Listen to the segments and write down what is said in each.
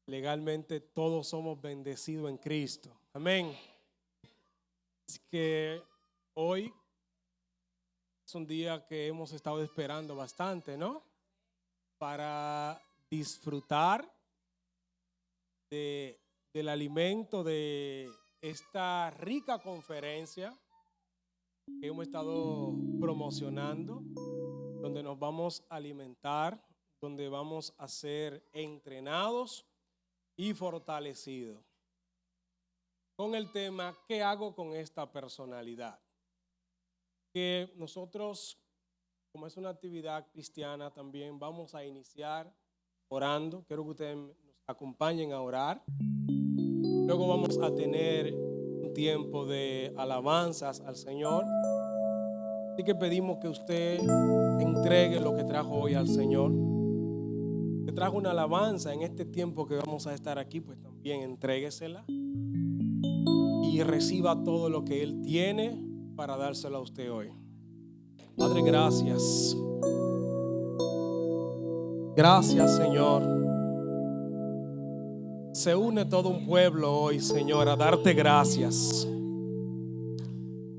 legalmente todos somos bendecidos en Cristo. Amén. Así que hoy es un día que hemos estado esperando bastante, ¿no? Para disfrutar del alimento de esta rica conferencia que hemos estado promocionando, donde nos vamos a alimentar, donde vamos a ser entrenados y fortalecidos. Con el tema, ¿qué hago con esta personalidad? Que nosotros, como es una actividad cristiana, también vamos a iniciar orando. Quiero que ustedes nos acompañen a orar. Luego vamos a tener un tiempo de alabanzas al Señor. Así que pedimos que usted entregue lo que trajo hoy al Señor. Que trajo una alabanza en este tiempo que vamos a estar aquí, pues también entréguesela y reciba todo lo que Él tiene para dárselo a usted hoy. Padre, gracias. Gracias, Señor. Se une todo un pueblo hoy, Señor, a darte gracias.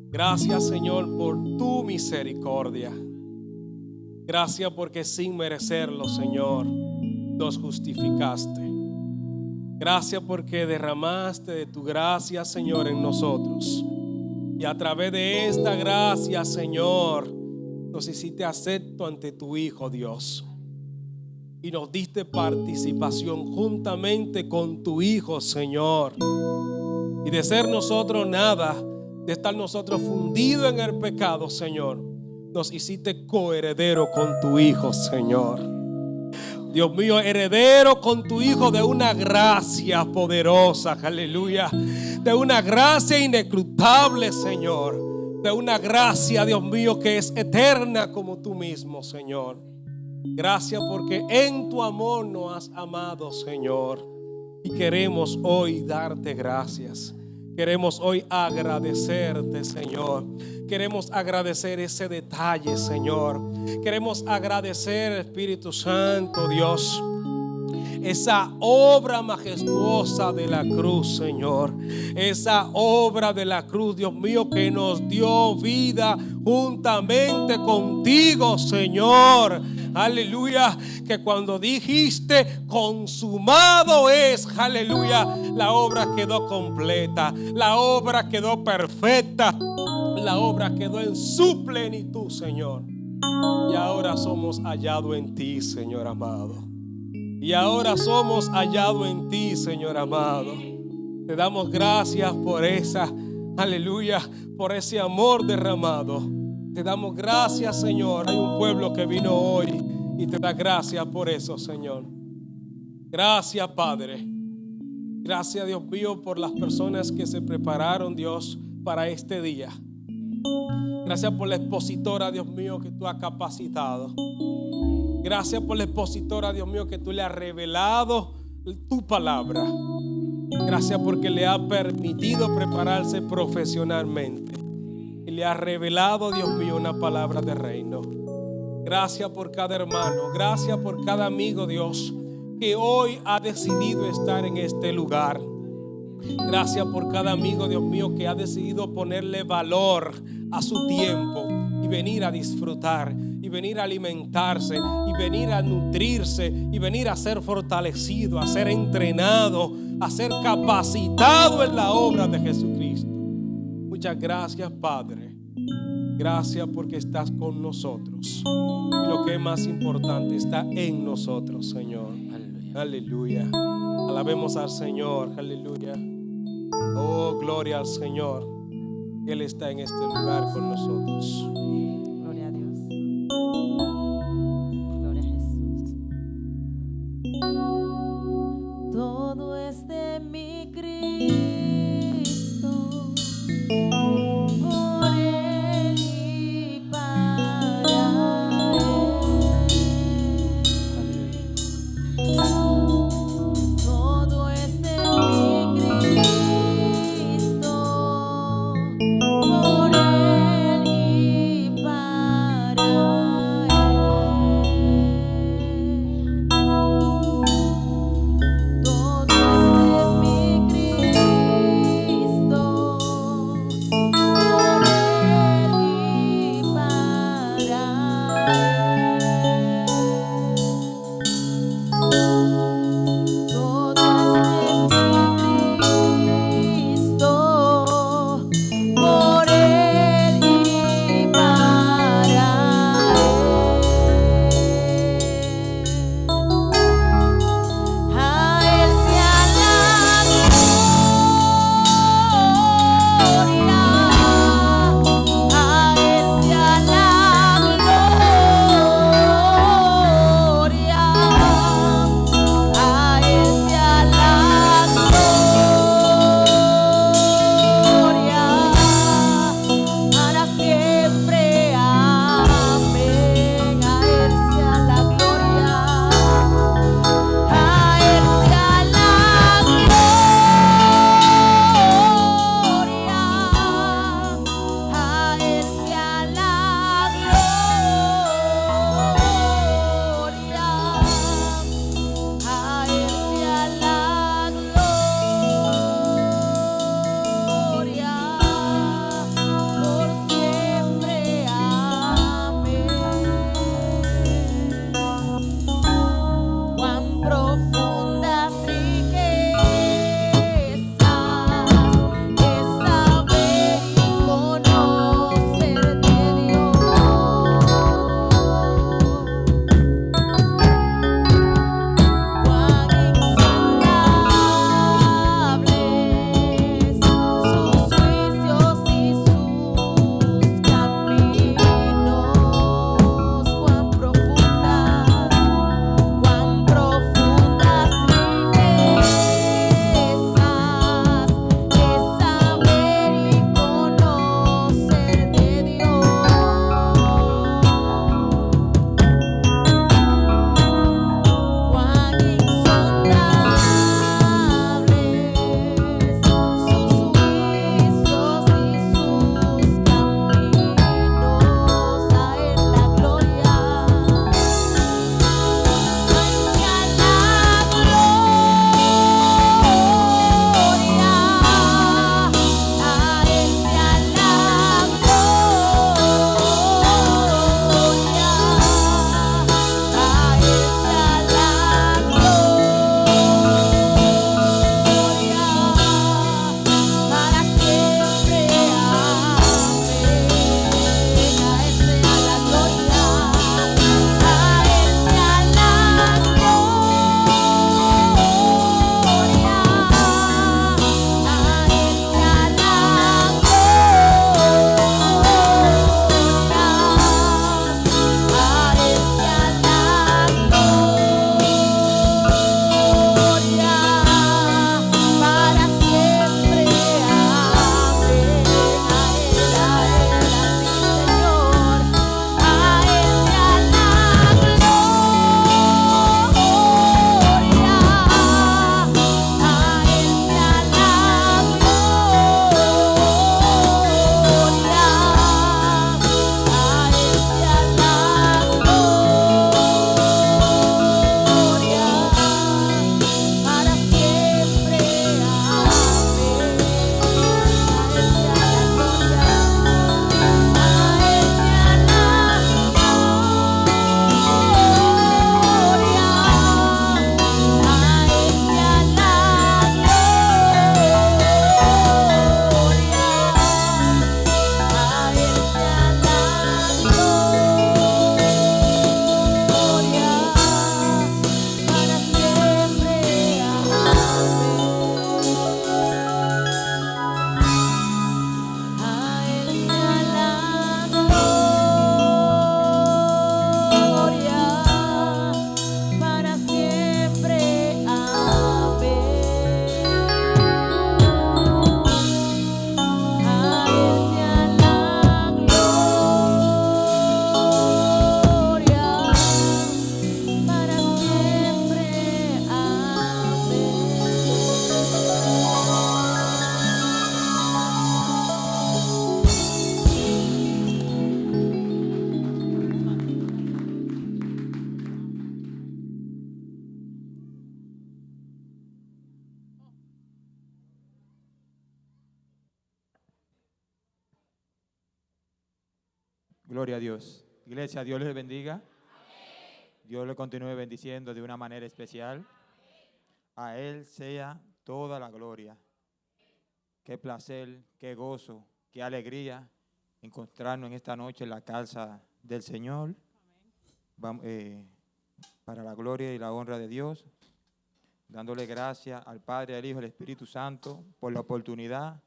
Gracias, Señor, por tu misericordia. Gracias porque sin merecerlo, Señor, nos justificaste. Gracias porque derramaste de tu gracia, Señor, en nosotros. Y a través de esta gracia, Señor, nos hiciste acepto ante tu Hijo, Dios. Y nos diste participación juntamente con tu Hijo, Señor. Y de ser nosotros nada, de estar nosotros fundidos en el pecado, Señor, nos hiciste coheredero con tu Hijo, Señor. Dios mío, heredero con tu Hijo de una gracia poderosa, aleluya. De una gracia inescrutable, Señor. De una gracia, Dios mío, que es eterna como tú mismo, Señor. Gracias porque en tu amor nos has amado, Señor. Y queremos hoy darte gracias. Queremos hoy agradecerte, Señor. Queremos agradecer ese detalle, Señor. Queremos agradecer, Espíritu Santo, Dios, esa obra majestuosa de la cruz, Señor. Esa obra de la cruz, Dios mío, que nos dio vida juntamente contigo, Señor. Aleluya, que cuando dijiste consumado es, aleluya, la obra quedó completa, la obra quedó perfecta, la obra quedó en su plenitud, Señor. Y ahora somos hallados en ti, Señor amado. Y ahora somos hallados en ti, Señor amado. Te damos gracias por esa, aleluya, por ese amor derramado. Te damos gracias, Señor. Hay un pueblo que vino hoy y te da gracias por eso, Señor. Gracias, Padre. Gracias, Dios mío, por las personas que se prepararon, Dios, para este día. Gracias por la expositora, Dios mío, que tú has capacitado. Gracias por la expositora, Dios mío, que tú le has revelado tu palabra. Gracias porque le has permitido prepararse profesionalmente. Y le has revelado, Dios mío, una palabra de reino. Gracias por cada hermano. Gracias por cada amigo, Dios, que hoy ha decidido estar en este lugar. Gracias por cada amigo, Dios mío, que ha decidido ponerle valor a su tiempo y venir a disfrutar, y venir a alimentarse, y venir a nutrirse, y venir a ser fortalecido, a ser entrenado, a ser capacitado en la obra de Jesucristo. Muchas gracias, Padre. Gracias porque estás con nosotros. Y lo que es más importante, está en nosotros, Señor. Aleluya. Aleluya. Alabemos al Señor. Aleluya. Oh, gloria al Señor. Él está en este lugar con nosotros. Gloria a Dios. Gloria a Jesús. Todo es de mi Cristo, por Él y para Él. Todo es de mi Cristo, por Él y para Él. Todo Gloria a Dios. Iglesia, Dios les bendiga. Dios le continúe bendiciendo de una manera especial. A Él sea toda la gloria. Qué placer, qué gozo, qué alegría encontrarnos en esta noche en la casa del Señor. Vamos, para la gloria y la honra de Dios, dándole gracias al Padre, al Hijo y al Espíritu Santo por la oportunidad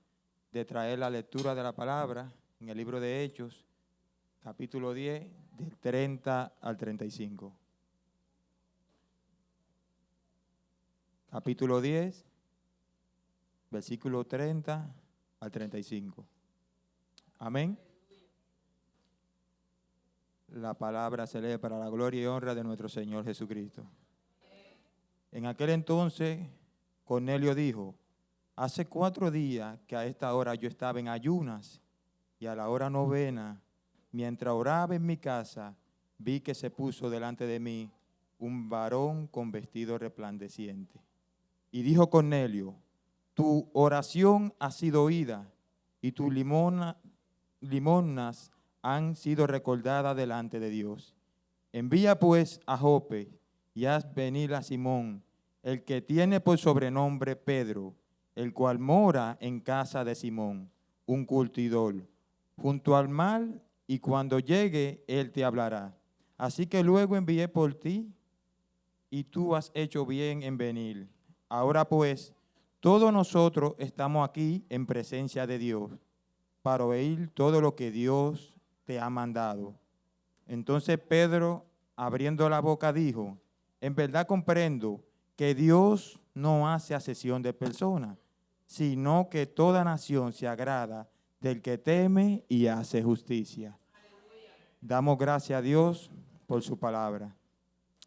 de traer la lectura de la palabra en el libro de Hechos, capítulo 10, del 30 al 35. Capítulo 10, versículo 30 al 35. Amén. La palabra se lee para la gloria y honra de nuestro Señor Jesucristo. En aquel entonces, Cornelio dijo: hace 4 días que a esta hora yo estaba en ayunas, y a la hora novena, mientras oraba en mi casa, vi que se puso delante de mí un varón con vestido resplandeciente. Y dijo Cornelio: tu oración ha sido oída, y tus limosnas han sido recordadas delante de Dios. Envía pues a Jope y haz venir a Simón, el que tiene por sobrenombre Pedro, el cual mora en casa de Simón, un curtidor, junto al mar, y cuando llegue, él te hablará. Así que luego envié por ti, y tú has hecho bien en venir. Ahora pues, todos nosotros estamos aquí en presencia de Dios, para oír todo lo que Dios te ha mandado. Entonces Pedro, abriendo la boca, dijo: en verdad comprendo que Dios no hace acepción de personas, sino que toda nación se agrada del que teme y hace justicia. Damos gracias a Dios por su palabra.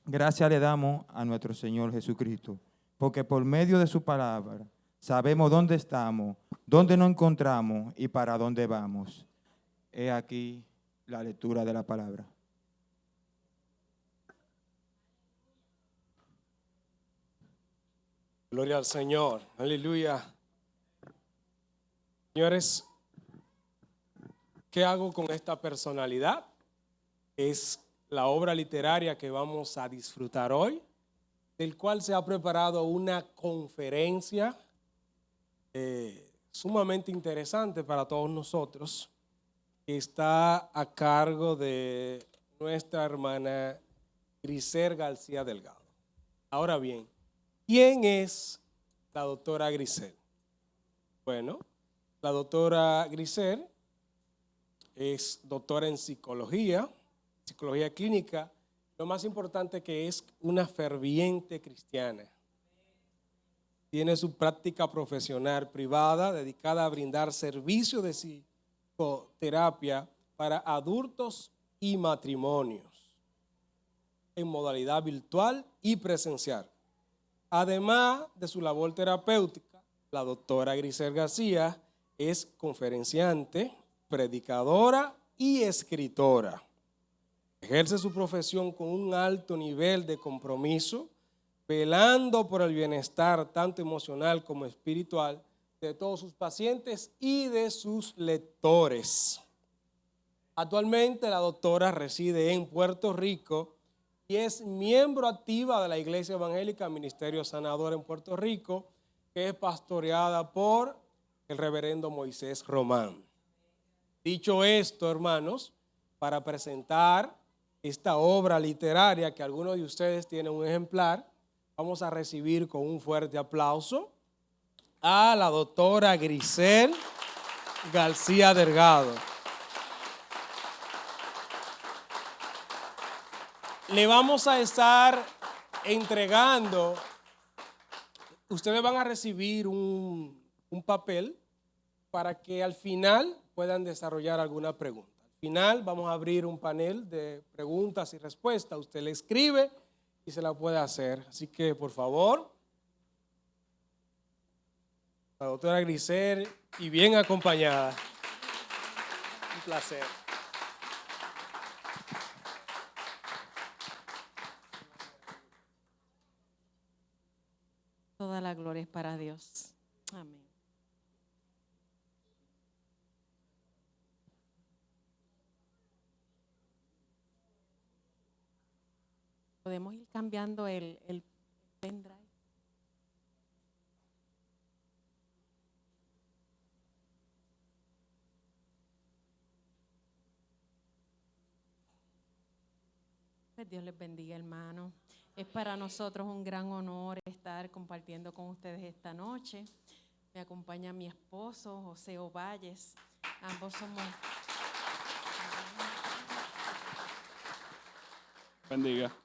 Gracias le damos a nuestro Señor Jesucristo, porque por medio de su palabra sabemos dónde estamos, dónde nos encontramos y para dónde vamos. He aquí la lectura de la palabra. Gloria al Señor. Aleluya. Señores, ¿qué hago con esta personalidad? Es la obra literaria que vamos a disfrutar hoy, del cual se ha preparado una conferencia sumamente interesante para todos nosotros, que está a cargo de nuestra hermana Grisel García Delgado. Ahora bien, ¿quién es la doctora Grisel? Bueno, la doctora Grisel es doctora en psicología clínica. Lo más importante, que es una ferviente cristiana. Tiene su práctica profesional privada dedicada a brindar servicios de psicoterapia para adultos y matrimonios en modalidad virtual y presencial. Además de su labor terapéutica, la doctora Grisel García es conferenciante, predicadora y escritora. Ejerce su profesión con un alto nivel de compromiso, velando por el bienestar tanto emocional como espiritual de todos sus pacientes y de sus lectores. Actualmente la doctora reside en Puerto Rico y es miembro activa de la Iglesia Evangélica Ministerio Sanador en Puerto Rico, que es pastoreada por el reverendo Moisés Román. Dicho esto, hermanos, para presentar esta obra literaria, que algunos de ustedes tienen un ejemplar, vamos a recibir con un fuerte aplauso a la doctora Grisel García Delgado. Le vamos a estar entregando, ustedes van a recibir un papel para que al final puedan desarrollar alguna pregunta. Al final vamos a abrir un panel de preguntas y respuestas. Usted le escribe y se la puede hacer. Así que, por favor, la doctora Grisel, y bien acompañada. Un placer. Toda la gloria es para Dios. Amén. Podemos ir cambiando el pendrive. Pues Dios les bendiga, hermano. Es para nosotros un gran honor estar compartiendo con ustedes esta noche. Me acompaña mi esposo, José Ovalles. Ambos somos... Bendiga.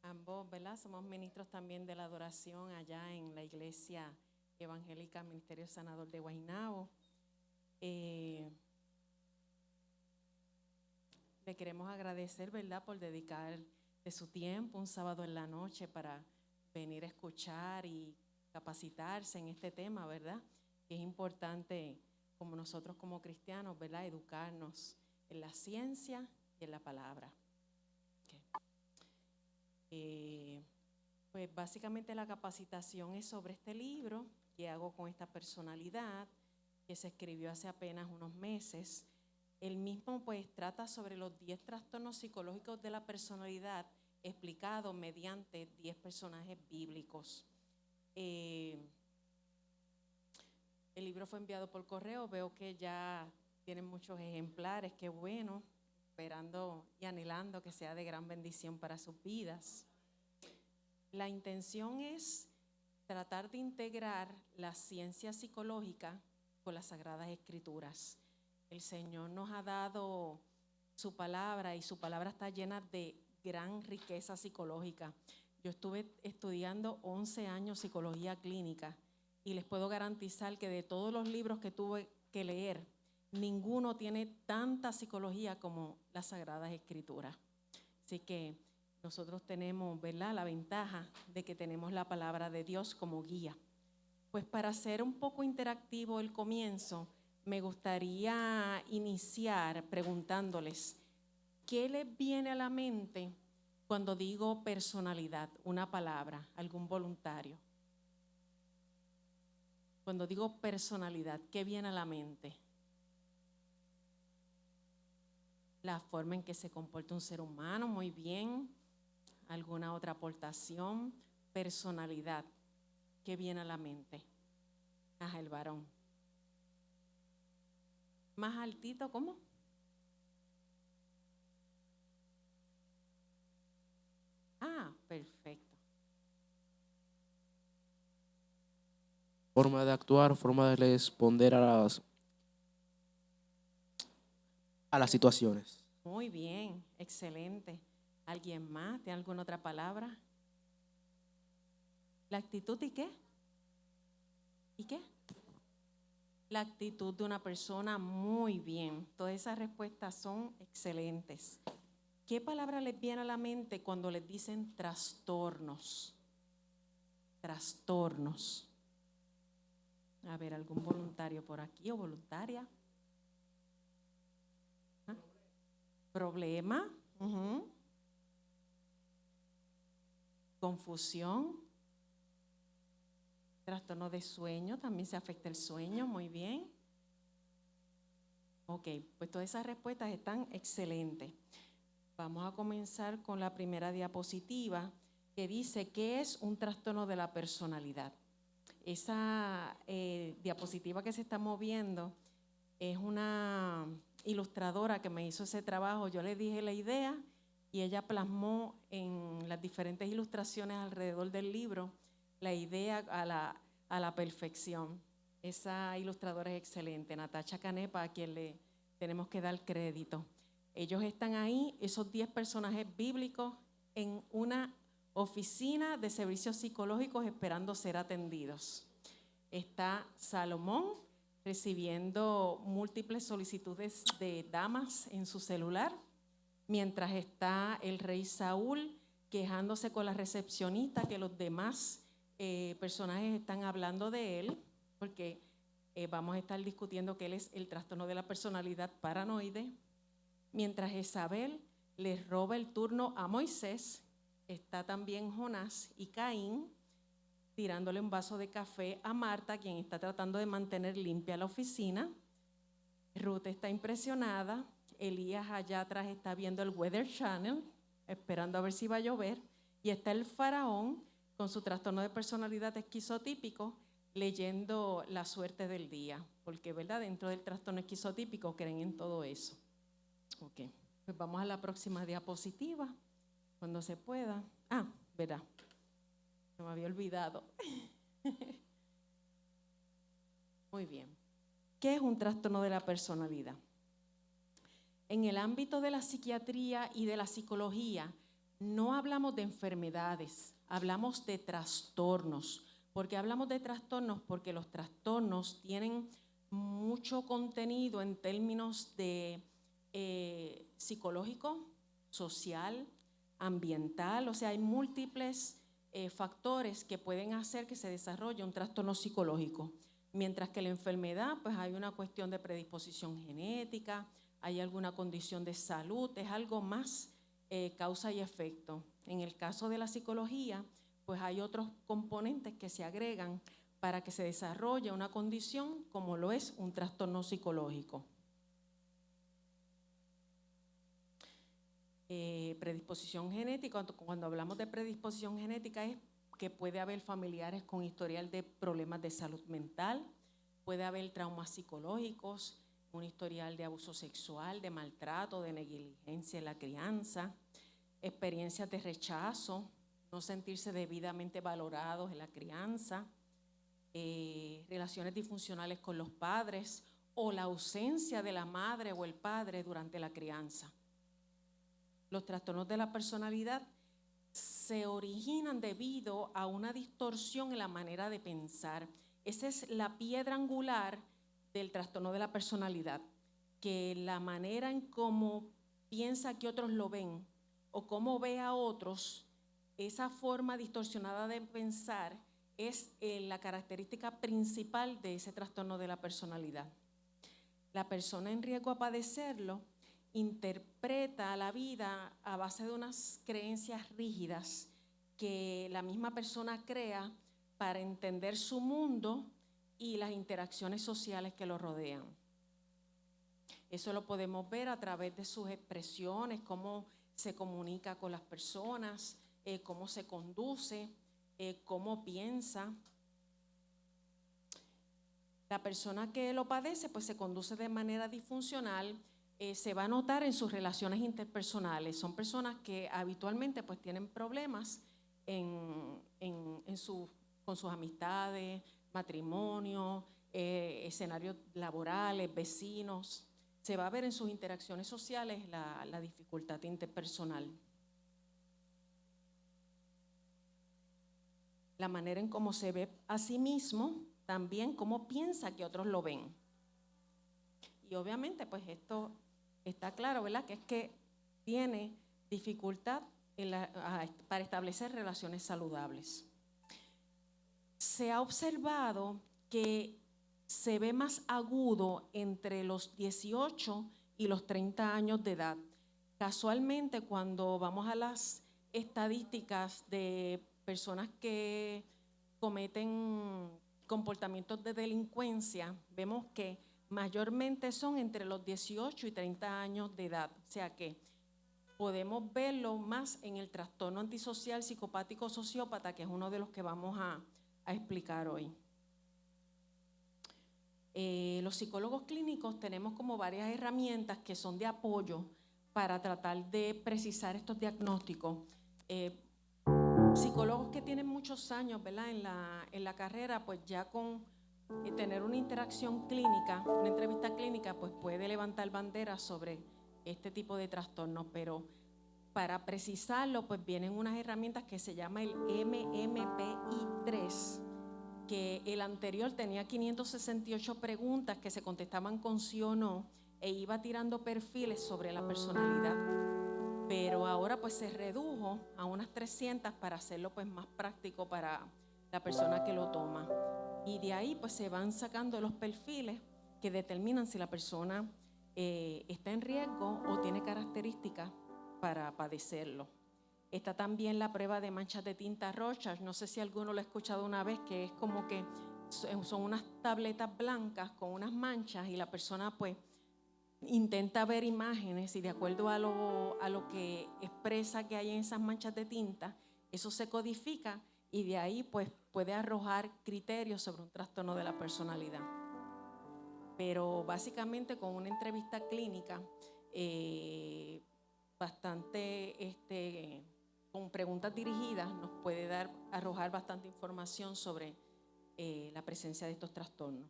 Ambos, ¿verdad? Somos ministros también de la adoración allá en la Iglesia Evangélica Ministerio Sanador de Guaynabo. Le queremos agradecer, ¿verdad?, por dedicar de su tiempo un sábado en la noche para venir a escuchar y capacitarse en este tema, ¿verdad? Que es importante como nosotros como cristianos, ¿verdad?, educarnos en la ciencia y en la palabra. Pues básicamente la capacitación es sobre este libro que hago con esta personalidad, que se escribió hace apenas unos meses. El mismo pues trata sobre los 10 trastornos psicológicos de la personalidad explicados mediante 10 personajes bíblicos. El libro fue enviado por correo, veo que ya tienen muchos ejemplares, qué bueno, esperando y anhelando que sea de gran bendición para sus vidas. La intención es tratar de integrar la ciencia psicológica con las Sagradas Escrituras. El Señor nos ha dado su palabra y su palabra está llena de gran riqueza psicológica. Yo estuve estudiando 11 años psicología clínica y les puedo garantizar que de todos los libros que tuve que leer, ninguno tiene tanta psicología como las Sagradas Escrituras. Así que nosotros tenemos, ¿verdad?, la ventaja de que tenemos la palabra de Dios como guía. Pues para hacer un poco interactivo el comienzo, me gustaría iniciar preguntándoles, ¿qué les viene a la mente cuando digo personalidad? Una palabra, algún voluntario. Cuando digo personalidad, ¿qué viene a la mente? La forma en que se comporta un ser humano, muy bien. ¿Alguna otra aportación? Personalidad, ¿qué viene a la mente? Ajá, el varón. Más altito, ¿cómo? Ah, perfecto. Forma de actuar, forma de responder a las situaciones. Muy bien, excelente. ¿Alguien más? ¿Tiene alguna otra palabra? ¿La actitud y qué? ¿Y qué? La actitud de una persona, muy bien. Todas esas respuestas son excelentes. ¿Qué palabra les viene a la mente cuando les dicen trastornos? Trastornos. A ver, ¿algún voluntario por aquí o voluntaria? ¿Ah? ¿Problema? Confusión. Trastorno de sueño, también se afecta el sueño, muy bien. Ok, pues todas esas respuestas están excelentes. Vamos a comenzar con la primera diapositiva que dice ¿qué es un trastorno de la personalidad? Esa diapositiva que se está moviendo es una ilustradora que me hizo ese trabajo. Yo le dije la idea y ella plasmó en las diferentes ilustraciones alrededor del libro la idea a la perfección. Esa ilustradora es excelente, Natacha Canepa, a quien le tenemos que dar crédito. Ellos están ahí, esos 10 personajes bíblicos, en una oficina de servicios psicológicos esperando ser atendidos. Está Salomón recibiendo múltiples solicitudes de damas en su celular, mientras está el rey Saúl quejándose con la recepcionista que los demás personajes están hablando de él, porque vamos a estar discutiendo que él es el trastorno de la personalidad paranoide. Mientras Jezabel le roba el turno a Moisés, está también Jonás y Caín tirándole un vaso de café a Marta, quien está tratando de mantener limpia la oficina. Ruth está impresionada. Elías allá atrás está viendo el Weather Channel. esperando a ver si va a llover, y está el faraón con su trastorno de personalidad esquizotípico leyendo la suerte del día, porque ¿verdad? Dentro del trastorno esquizotípico creen en todo eso. Ok, pues vamos a la próxima diapositiva, cuando se pueda. Verá, se me había olvidado. Muy bien. ¿Qué es un trastorno de la personalidad? En el ámbito de la psiquiatría y de la psicología, no hablamos de enfermedades, hablamos de trastornos. ¿Por qué hablamos de trastornos? Porque los trastornos tienen mucho contenido en términos de psicológico, social, ambiental, o sea, hay múltiples factores que pueden hacer que se desarrolle un trastorno psicológico. Mientras que la enfermedad, pues hay una cuestión de predisposición genética, hay alguna condición de salud, es algo más causa y efecto. En el caso de la psicología, pues hay otros componentes que se agregan para que se desarrolle una condición como lo es un trastorno psicológico. Predisposición genética, cuando hablamos de predisposición genética es que puede haber familiares con historial de problemas de salud mental, puede haber traumas psicológicos, un historial de abuso sexual, de maltrato, de negligencia en la crianza, experiencias de rechazo, no sentirse debidamente valorados en la crianza, relaciones disfuncionales con los padres o la ausencia de la madre o el padre durante la crianza. Los trastornos de la personalidad se originan debido a una distorsión en la manera de pensar. Esa es la piedra angular del trastorno de la personalidad, que la manera en cómo piensa que otros lo ven o cómo ve a otros, esa forma distorsionada de pensar es la característica principal de ese trastorno de la personalidad. La persona en riesgo a padecerlo interpreta la vida a base de unas creencias rígidas que la misma persona crea para entender su mundo y las interacciones sociales que lo rodean. Eso lo podemos ver a través de sus expresiones, cómo se comunica con las personas, cómo se conduce, cómo piensa. La persona que lo padece pues se conduce de manera disfuncional, se va a notar en sus relaciones interpersonales. Son personas que habitualmente pues tienen problemas con sus amistades, matrimonio, escenarios laborales, vecinos. Se va a ver en sus interacciones sociales la dificultad interpersonal. La manera en cómo se ve a sí mismo, también cómo piensa que otros lo ven. Y obviamente pues esto está claro, ¿verdad? Que es que tiene dificultad para establecer relaciones saludables. Se ha observado que se ve más agudo entre los 18 y los 30 años de edad. Casualmente, cuando vamos a las estadísticas de personas que cometen comportamientos de delincuencia, vemos que mayormente son entre los 18 y 30 años de edad. O sea que podemos verlo más en el trastorno antisocial psicopático sociópata, que es uno de los que vamos a explicar hoy. Los psicólogos clínicos tenemos como varias herramientas que son de apoyo para tratar de precisar estos diagnósticos. Psicólogos que tienen muchos años, ¿verdad? en la carrera, pues ya con tener una interacción clínica, una entrevista clínica, pues puede levantar banderas sobre este tipo de trastornos, pero para precisarlo, pues vienen unas herramientas que se llama el MMPI-3, que el anterior tenía 568 preguntas que se contestaban con sí o no e iba tirando perfiles sobre la personalidad, pero ahora pues se redujo a unas 300 para hacerlo pues más práctico para la persona que lo toma, y de ahí pues se van sacando los perfiles que determinan si la persona está en riesgo o tiene características para padecerlo. Está también la prueba de manchas de tinta Rorschach, no sé si alguno lo ha escuchado una vez, que es como que son unas tabletas blancas con unas manchas y la persona pues intenta ver imágenes y de acuerdo a lo que expresa que hay en esas manchas de tinta, eso se codifica y de ahí pues puede arrojar criterios sobre un trastorno de la personalidad. Pero básicamente con una entrevista clínica con preguntas dirigidas nos puede arrojar bastante información sobre la presencia de estos trastornos.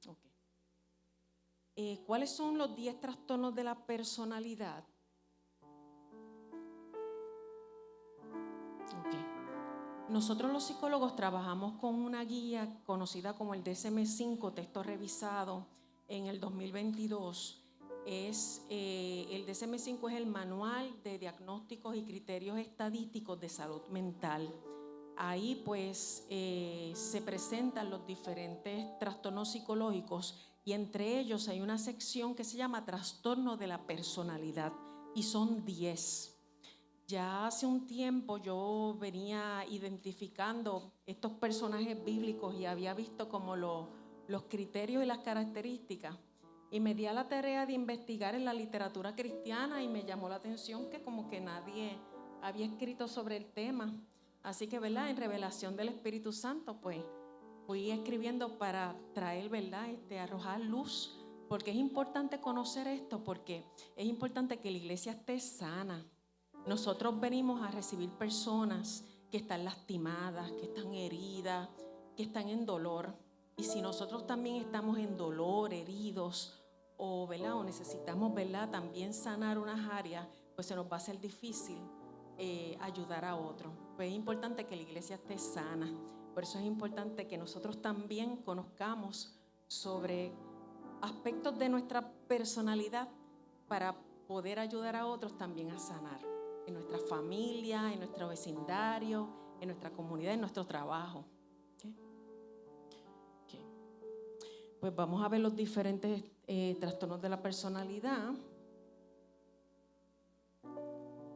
Okay. ¿Cuáles son los 10 trastornos de la personalidad? Okay. Nosotros los psicólogos trabajamos con una guía conocida como el DSM-5, texto revisado en el 2022. El DSM-5 es el Manual de Diagnósticos y Criterios Estadísticos de Salud Mental. Ahí pues se presentan los diferentes trastornos psicológicos y entre ellos hay una sección que se llama trastorno de la personalidad y son 10. Ya hace un tiempo yo venía identificando estos personajes bíblicos y había visto como los criterios y las características y me di a la tarea de investigar en la literatura cristiana y me llamó la atención que como que nadie había escrito sobre el tema. Así que, ¿verdad? En revelación del Espíritu Santo, pues, fui escribiendo para traer, ¿verdad? Arrojar luz, porque es importante conocer esto, porque es importante que la iglesia esté sana. Nosotros venimos a recibir personas que están lastimadas, que están heridas, que están en dolor. Y si nosotros también estamos en dolor, heridos, ¿verdad? O necesitamos, ¿verdad? También sanar unas áreas, pues se nos va a hacer difícil ayudar a otros. Pues es importante que la iglesia esté sana. Por eso es importante que nosotros también conozcamos sobre aspectos de nuestra personalidad para poder ayudar a otros también a sanar. En nuestra familia, en nuestro vecindario, en nuestra comunidad, en nuestro trabajo. ¿Okay? Okay. Pues vamos a ver los diferentes trastornos de la personalidad.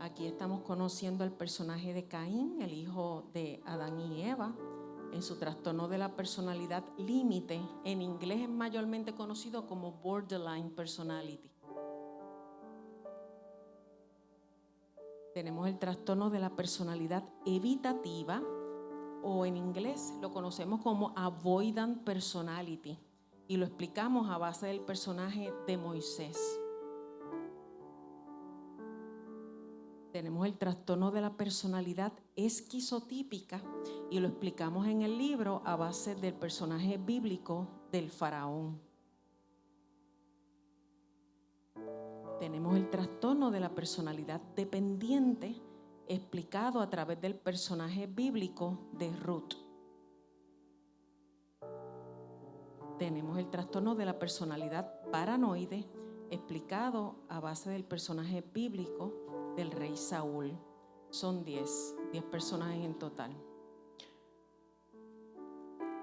Aquí estamos conociendo el personaje de Caín, el hijo de Adán y Eva, en su trastorno de la personalidad límite. En inglés es mayormente conocido como borderline personality. Tenemos el trastorno de la personalidad evitativa, o en inglés lo conocemos como avoidant personality, y lo explicamos a base del personaje de Moisés. Tenemos el trastorno de la personalidad esquizotípica y lo explicamos en el libro a base del personaje bíblico del faraón. Tenemos el trastorno de la personalidad dependiente explicado a través del personaje bíblico de Ruth. Tenemos el trastorno de la personalidad paranoide explicado a base del personaje bíblico del rey Saúl. Son 10 personajes en total.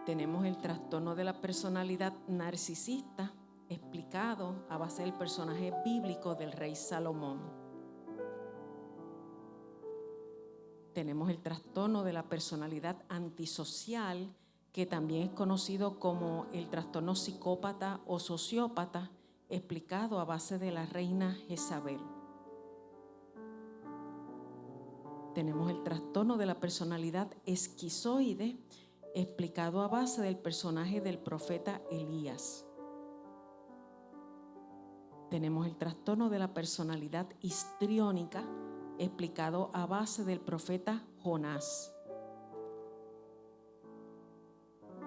Tenemos el trastorno de la personalidad narcisista explicado a base del personaje bíblico del rey Salomón. Tenemos el trastorno de la personalidad antisocial, que también es conocido como el trastorno psicópata o sociópata, explicado a base de la reina Jezabel. Tenemos el trastorno de la personalidad esquizoide, explicado a base del personaje del profeta Elías. Tenemos el trastorno de la personalidad histriónica, explicado a base del profeta Jonás.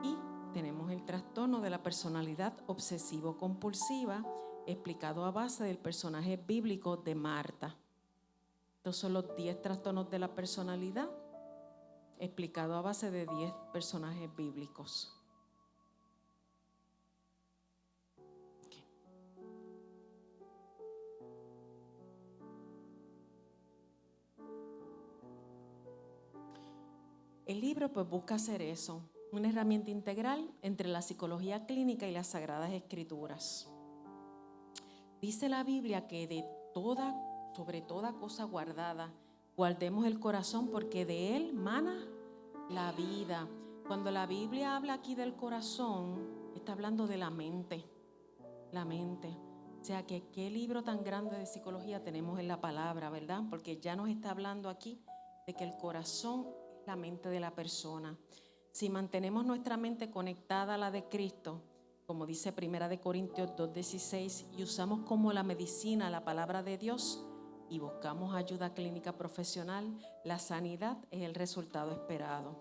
Y tenemos el trastorno de la personalidad obsesivo-compulsiva, explicado a base del personaje bíblico de Marta. Estos son los 10 trastornos de la personalidad, explicado a base de 10 personajes bíblicos. Okay. El libro pues busca hacer eso, una herramienta integral entre la psicología clínica y las Sagradas Escrituras. Dice la Biblia que sobre toda cosa guardada, guardemos el corazón porque de él mana la vida. Cuando la Biblia habla aquí del corazón, está hablando de la mente. La mente. O sea que qué libro tan grande de psicología tenemos en la palabra, ¿verdad? Porque ya nos está hablando aquí de que el corazón es la mente de la persona. Si mantenemos nuestra mente conectada a la de Cristo, como dice 1 Corintios 2:16, y usamos como la medicina la palabra de Dios y buscamos ayuda clínica profesional, la sanidad es el resultado esperado.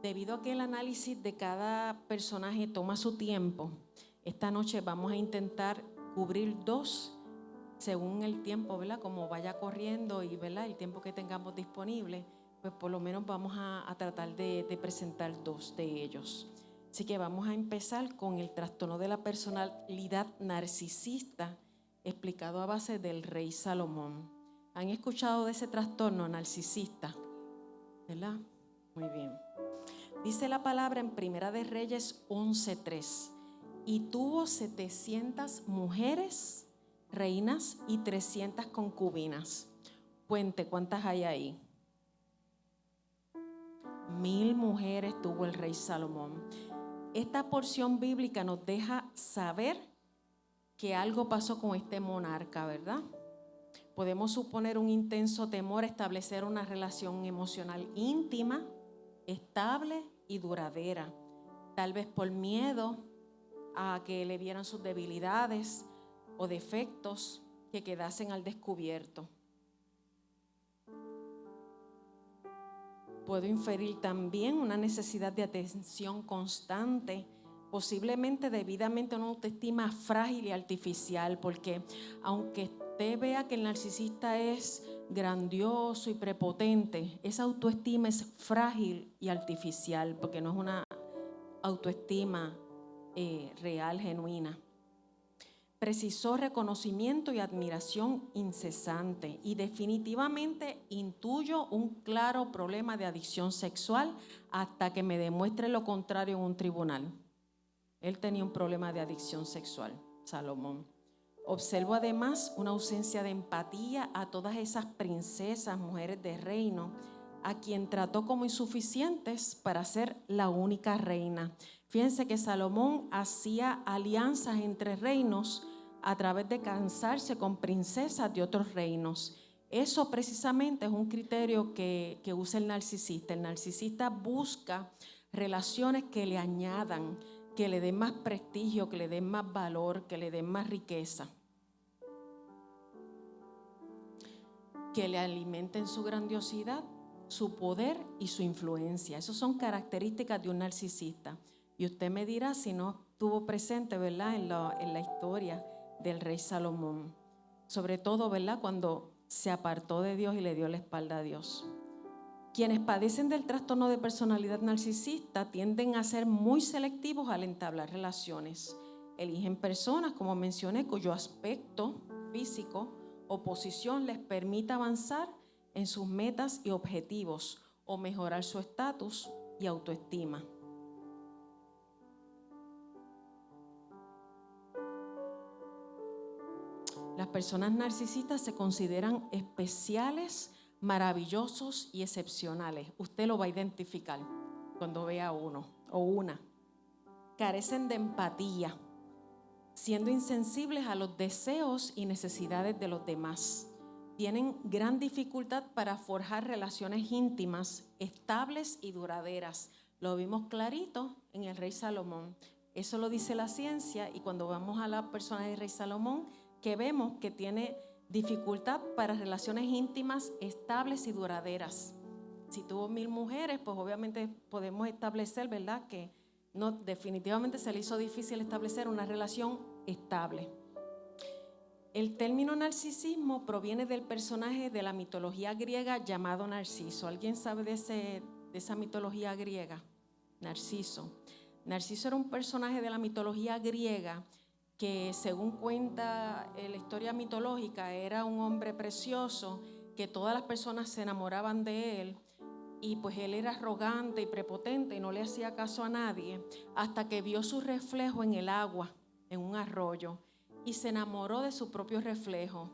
Debido a que el análisis de cada personaje toma su tiempo, esta noche vamos a intentar cubrir 2 según el tiempo, ¿verdad? Como vaya corriendo y, ¿verdad?, el tiempo que tengamos disponible, pues por lo menos vamos a tratar de presentar 2 de ellos. Así que vamos a empezar con el trastorno de la personalidad narcisista, explicado a base del rey Salomón. ¿Han escuchado de ese trastorno narcisista? ¿Verdad? Muy bien. Dice la palabra en Primera de Reyes 11:3. Y tuvo 700 mujeres, reinas y 300 concubinas. Cuente, ¿cuántas hay ahí? 1000 mujeres tuvo el rey Salomón. Esta porción bíblica nos deja saber que algo pasó con este monarca, ¿verdad? Podemos suponer un intenso temor a establecer una relación emocional íntima, estable y duradera. Tal vez por miedo a que le vieran sus debilidades o defectos que quedasen al descubierto. Puedo inferir también una necesidad de atención constante, posiblemente debidamente a una autoestima frágil y artificial, porque aunque usted vea que el narcisista es grandioso y prepotente, esa autoestima es frágil y artificial, porque no es una autoestima real, genuina. Precisó reconocimiento y admiración incesante y definitivamente intuyo un claro problema de adicción sexual hasta que me demuestre lo contrario en un tribunal. Él tenía un problema de adicción sexual, Salomón. Observo además una ausencia de empatía a todas esas princesas, mujeres de reino, a quien trató como insuficientes para ser la única reina. Fíjense que Salomón hacía alianzas entre reinos a través de casarse con princesas de otros reinos. Eso precisamente es un criterio que usa el narcisista. El narcisista busca relaciones que le añadan, que le den más prestigio, que le den más valor, que le den más riqueza, que le alimenten su grandiosidad, su poder y su influencia. Esas son características de un narcisista. Y usted me dirá si no estuvo presente, ¿verdad?, en la historia del rey Salomón. Sobre todo, ¿verdad?, cuando se apartó de Dios y le dio la espalda a Dios. Quienes padecen del trastorno de personalidad narcisista tienden a ser muy selectivos al entablar relaciones. Eligen personas, como mencioné, cuyo aspecto físico o posición les permita avanzar en sus metas y objetivos o mejorar su estatus y autoestima. Las personas narcisistas se consideran especiales, maravillosos y excepcionales. Usted lo va a identificar cuando vea a uno o una. Carecen de empatía, siendo insensibles a los deseos y necesidades de los demás. Tienen gran dificultad para forjar relaciones íntimas, estables y duraderas. Lo vimos clarito en el rey Salomón. Eso lo dice la ciencia, y cuando vamos a la persona del rey Salomón, que vemos que tiene dificultad para relaciones íntimas, estables y duraderas. Si tuvo 1000 mujeres, pues obviamente podemos establecer, ¿verdad?, que no, definitivamente se le hizo difícil establecer una relación estable. El término narcisismo proviene del personaje de la mitología griega llamado Narciso. ¿Alguien sabe de esa mitología griega? Narciso. Narciso era un personaje de la mitología griega que, según cuenta la historia mitológica, era un hombre precioso que todas las personas se enamoraban de él, y pues él era arrogante y prepotente y no le hacía caso a nadie, hasta que vio su reflejo en el agua, en un arroyo, y se enamoró de su propio reflejo.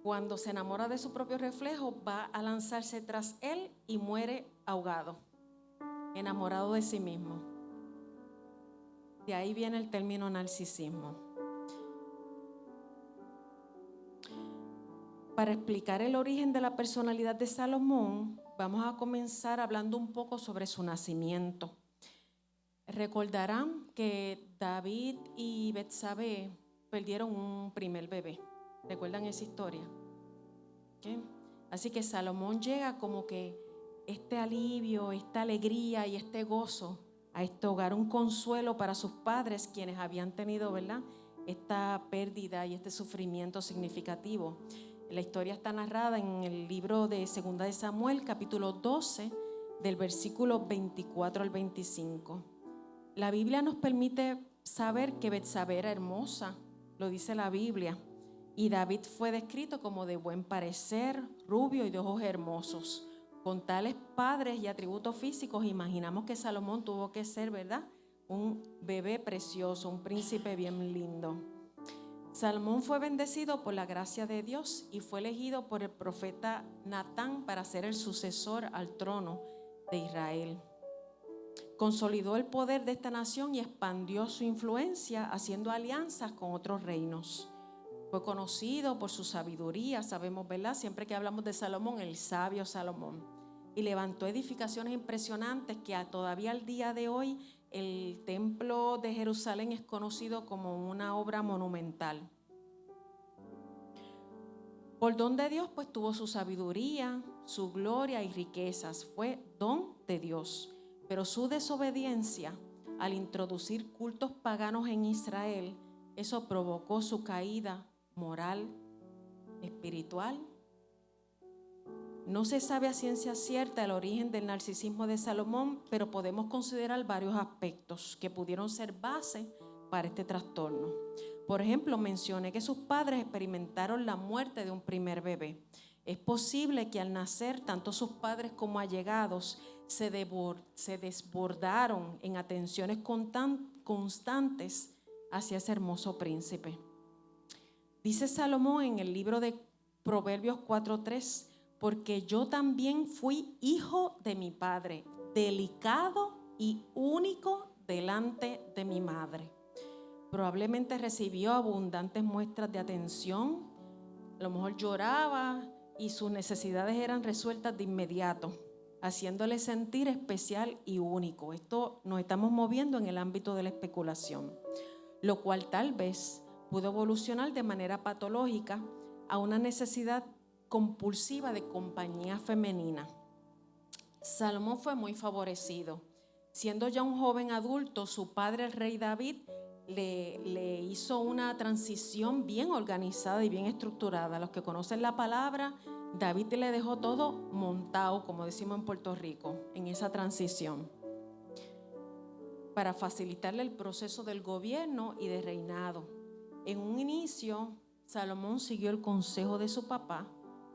Cuando se enamora de su propio reflejo, va a lanzarse tras él y muere ahogado, enamorado de sí mismo. De ahí viene el término narcisismo. Para explicar el origen de la personalidad de Salomón, vamos a comenzar hablando un poco sobre su nacimiento. Recordarán que David y Betsabé perdieron un primer bebé. ¿Recuerdan esa historia? ¿Okay? Así que Salomón llega como que este alivio, esta alegría y este gozo a este hogar, un consuelo para sus padres, quienes habían tenido, ¿verdad?, esta pérdida y este sufrimiento significativo. La historia está narrada en el libro de 2 de Samuel, capítulo 12, del versículo 24 al 25. La Biblia nos permite saber que Betsabé era hermosa, lo dice la Biblia, y David fue descrito como de buen parecer, rubio y de ojos hermosos. Con tales padres y atributos físicos, imaginamos que Salomón tuvo que ser, ¿verdad?, un bebé precioso, un príncipe bien lindo. Salomón fue bendecido por la gracia de Dios y fue elegido por el profeta Natán para ser el sucesor al trono de Israel. Consolidó el poder de esta nación y expandió su influencia haciendo alianzas con otros reinos. Fue conocido por su sabiduría, sabemos, ¿verdad?, siempre que hablamos de Salomón, el sabio Salomón. Y levantó edificaciones impresionantes que todavía al día de hoy el templo de Jerusalén es conocido como una obra monumental. Por don de Dios, pues tuvo su sabiduría, su gloria y riquezas. Fue don de Dios. Pero su desobediencia al introducir cultos paganos en Israel, eso provocó su caída moral, espiritual. No se sabe a ciencia cierta el origen del narcisismo de Salomón, pero podemos considerar varios aspectos que pudieron ser base para este trastorno. Por ejemplo, mencioné que sus padres experimentaron la muerte de un primer bebé. Es posible que al nacer tanto sus padres como allegados se desbordaron en atenciones constantes hacia ese hermoso príncipe. Dice Salomón en el libro de Proverbios 4:3, porque yo también fui hijo de mi padre, delicado y único delante de mi madre. Probablemente recibió abundantes muestras de atención, a lo mejor lloraba y sus necesidades eran resueltas de inmediato, haciéndole sentir especial y único. Esto nos estamos moviendo en el ámbito de la especulación, lo cual tal vez pudo evolucionar de manera patológica a una necesidad compulsiva de compañía femenina. Salomón fue muy favorecido. Siendo ya un joven adulto, su padre, el rey David, le hizo una transición bien organizada y bien estructurada. Los que conocen la palabra, David le dejó todo montado, como decimos en Puerto Rico, en esa transición, para facilitarle el proceso del gobierno y de reinado. En un inicio, Salomón siguió el consejo de su papá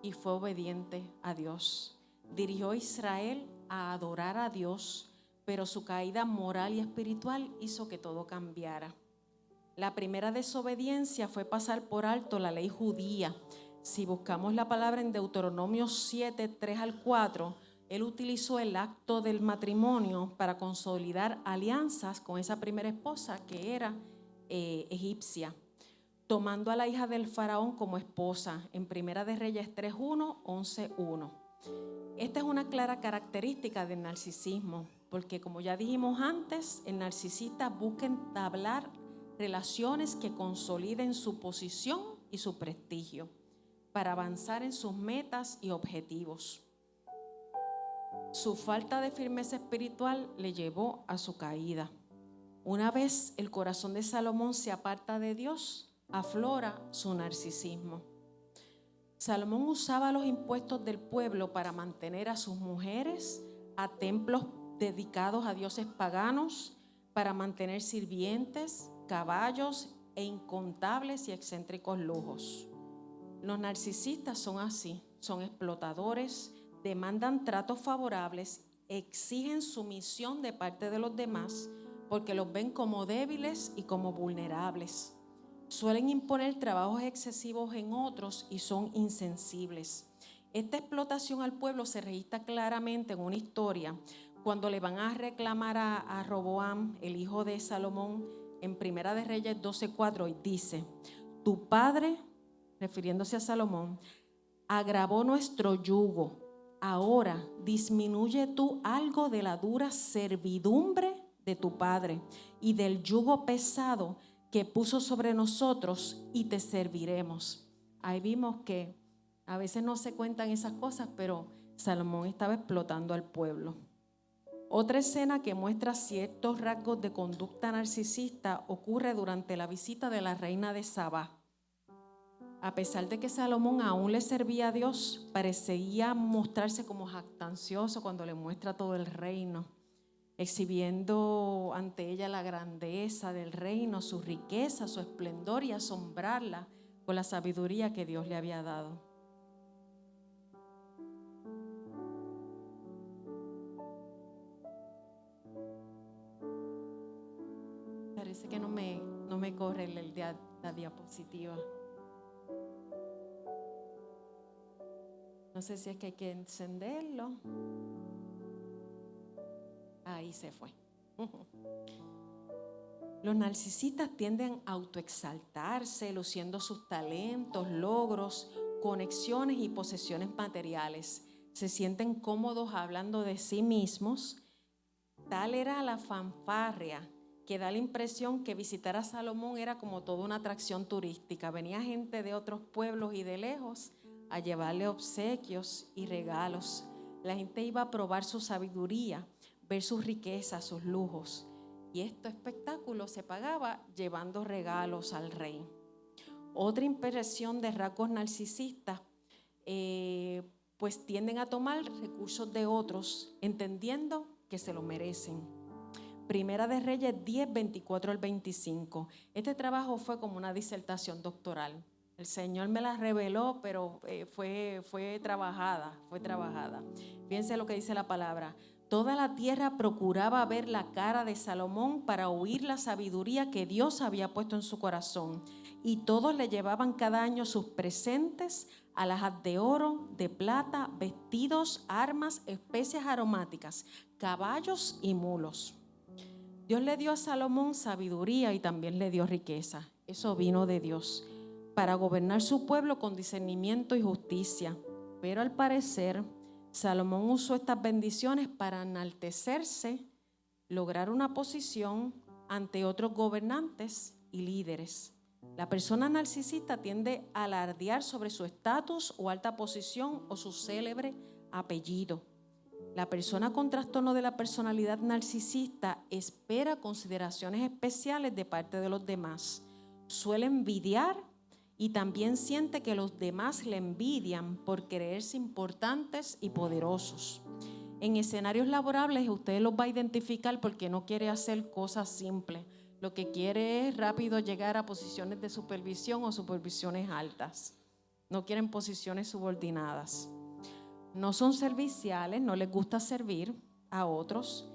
y fue obediente a Dios. Dirigió a Israel a adorar a Dios, pero su caída moral y espiritual hizo que todo cambiara. La primera desobediencia fue pasar por alto la ley judía. Si buscamos la palabra en Deuteronomio 7, 3 al 4, él utilizó el acto del matrimonio para consolidar alianzas con esa primera esposa que era egipcia, tomando a la hija del faraón como esposa, en Primera de Reyes 3:1, 11:1. Esta es una clara característica del narcisismo, porque como ya dijimos antes, el narcisista busca entablar relaciones que consoliden su posición y su prestigio para avanzar en sus metas y objetivos. Su falta de firmeza espiritual le llevó a su caída. Una vez el corazón de Salomón se aparta de Dios, aflora su narcisismo. Salomón usaba los impuestos del pueblo para mantener a sus mujeres, a templos dedicados a dioses paganos, para mantener sirvientes, caballos e incontables y excéntricos lujos. Los narcisistas son así, son explotadores, demandan tratos favorables, exigen sumisión de parte de los demás porque los ven como débiles y como vulnerables. Suelen imponer trabajos excesivos en otros y son insensibles. Esta explotación al pueblo se registra claramente en una historia cuando le van a reclamar a Roboam, el hijo de Salomón, en Primera de Reyes 12:4, y dice: tu padre, refiriéndose a Salomón, agravó nuestro yugo. Ahora disminuye tú algo de la dura servidumbre de tu padre y del yugo pesado que puso sobre nosotros, y te serviremos. Ahí vimos que a veces no se cuentan esas cosas, pero Salomón estaba explotando al pueblo. Otra escena que muestra ciertos rasgos de conducta narcisista ocurre durante la visita de la reina de Sabá. A pesar de que Salomón aún le servía a Dios, parecía mostrarse como jactancioso cuando le muestra todo el reino, exhibiendo ante ella la grandeza del reino, su riqueza, su esplendor, y asombrarla con la sabiduría que Dios le había dado. Parece que no me corre la diapositiva. No sé si es que hay que encenderlo. Ahí se fue. Los narcisistas tienden a autoexaltarse, luciendo sus talentos, logros, conexiones y posesiones materiales. Se sienten cómodos hablando de sí mismos. Tal era la fanfarria que da la impresión que visitar a Salomón era como toda una atracción turística. Venía gente de otros pueblos y de lejos a llevarle obsequios y regalos. La gente iba a probar su sabiduría, ver sus riquezas, sus lujos. Y este espectáculo se pagaba llevando regalos al rey. Otra impresión de rasgos narcisistas, pues tienden a tomar recursos de otros, entendiendo que se lo merecen. Primera de Reyes 10, 24 al 25. Este trabajo fue como una disertación doctoral. El Señor me la reveló, pero fue trabajada. Fíjense lo que dice la palabra. Toda la tierra procuraba ver la cara de Salomón para oír la sabiduría que Dios había puesto en su corazón. Y todos le llevaban cada año sus presentes, alhajas de oro, de plata, vestidos, armas, especias aromáticas, caballos y mulos. Dios le dio a Salomón sabiduría y también le dio riqueza. Eso vino de Dios, para gobernar su pueblo con discernimiento y justicia. Pero al parecer, Salomón usó estas bendiciones para enaltecerse, lograr una posición ante otros gobernantes y líderes. La persona narcisista tiende a alardear sobre su estatus o alta posición o su célebre apellido. La persona con trastorno de la personalidad narcisista espera consideraciones especiales de parte de los demás. Suele envidiar y también siente que los demás le envidian por creerse importantes y poderosos. En escenarios laborables usted los va a identificar porque no quiere hacer cosas simples. Lo que quiere es rápido llegar a posiciones de supervisión o supervisiones altas. No quieren posiciones subordinadas. No son serviciales, no les gusta servir a otros.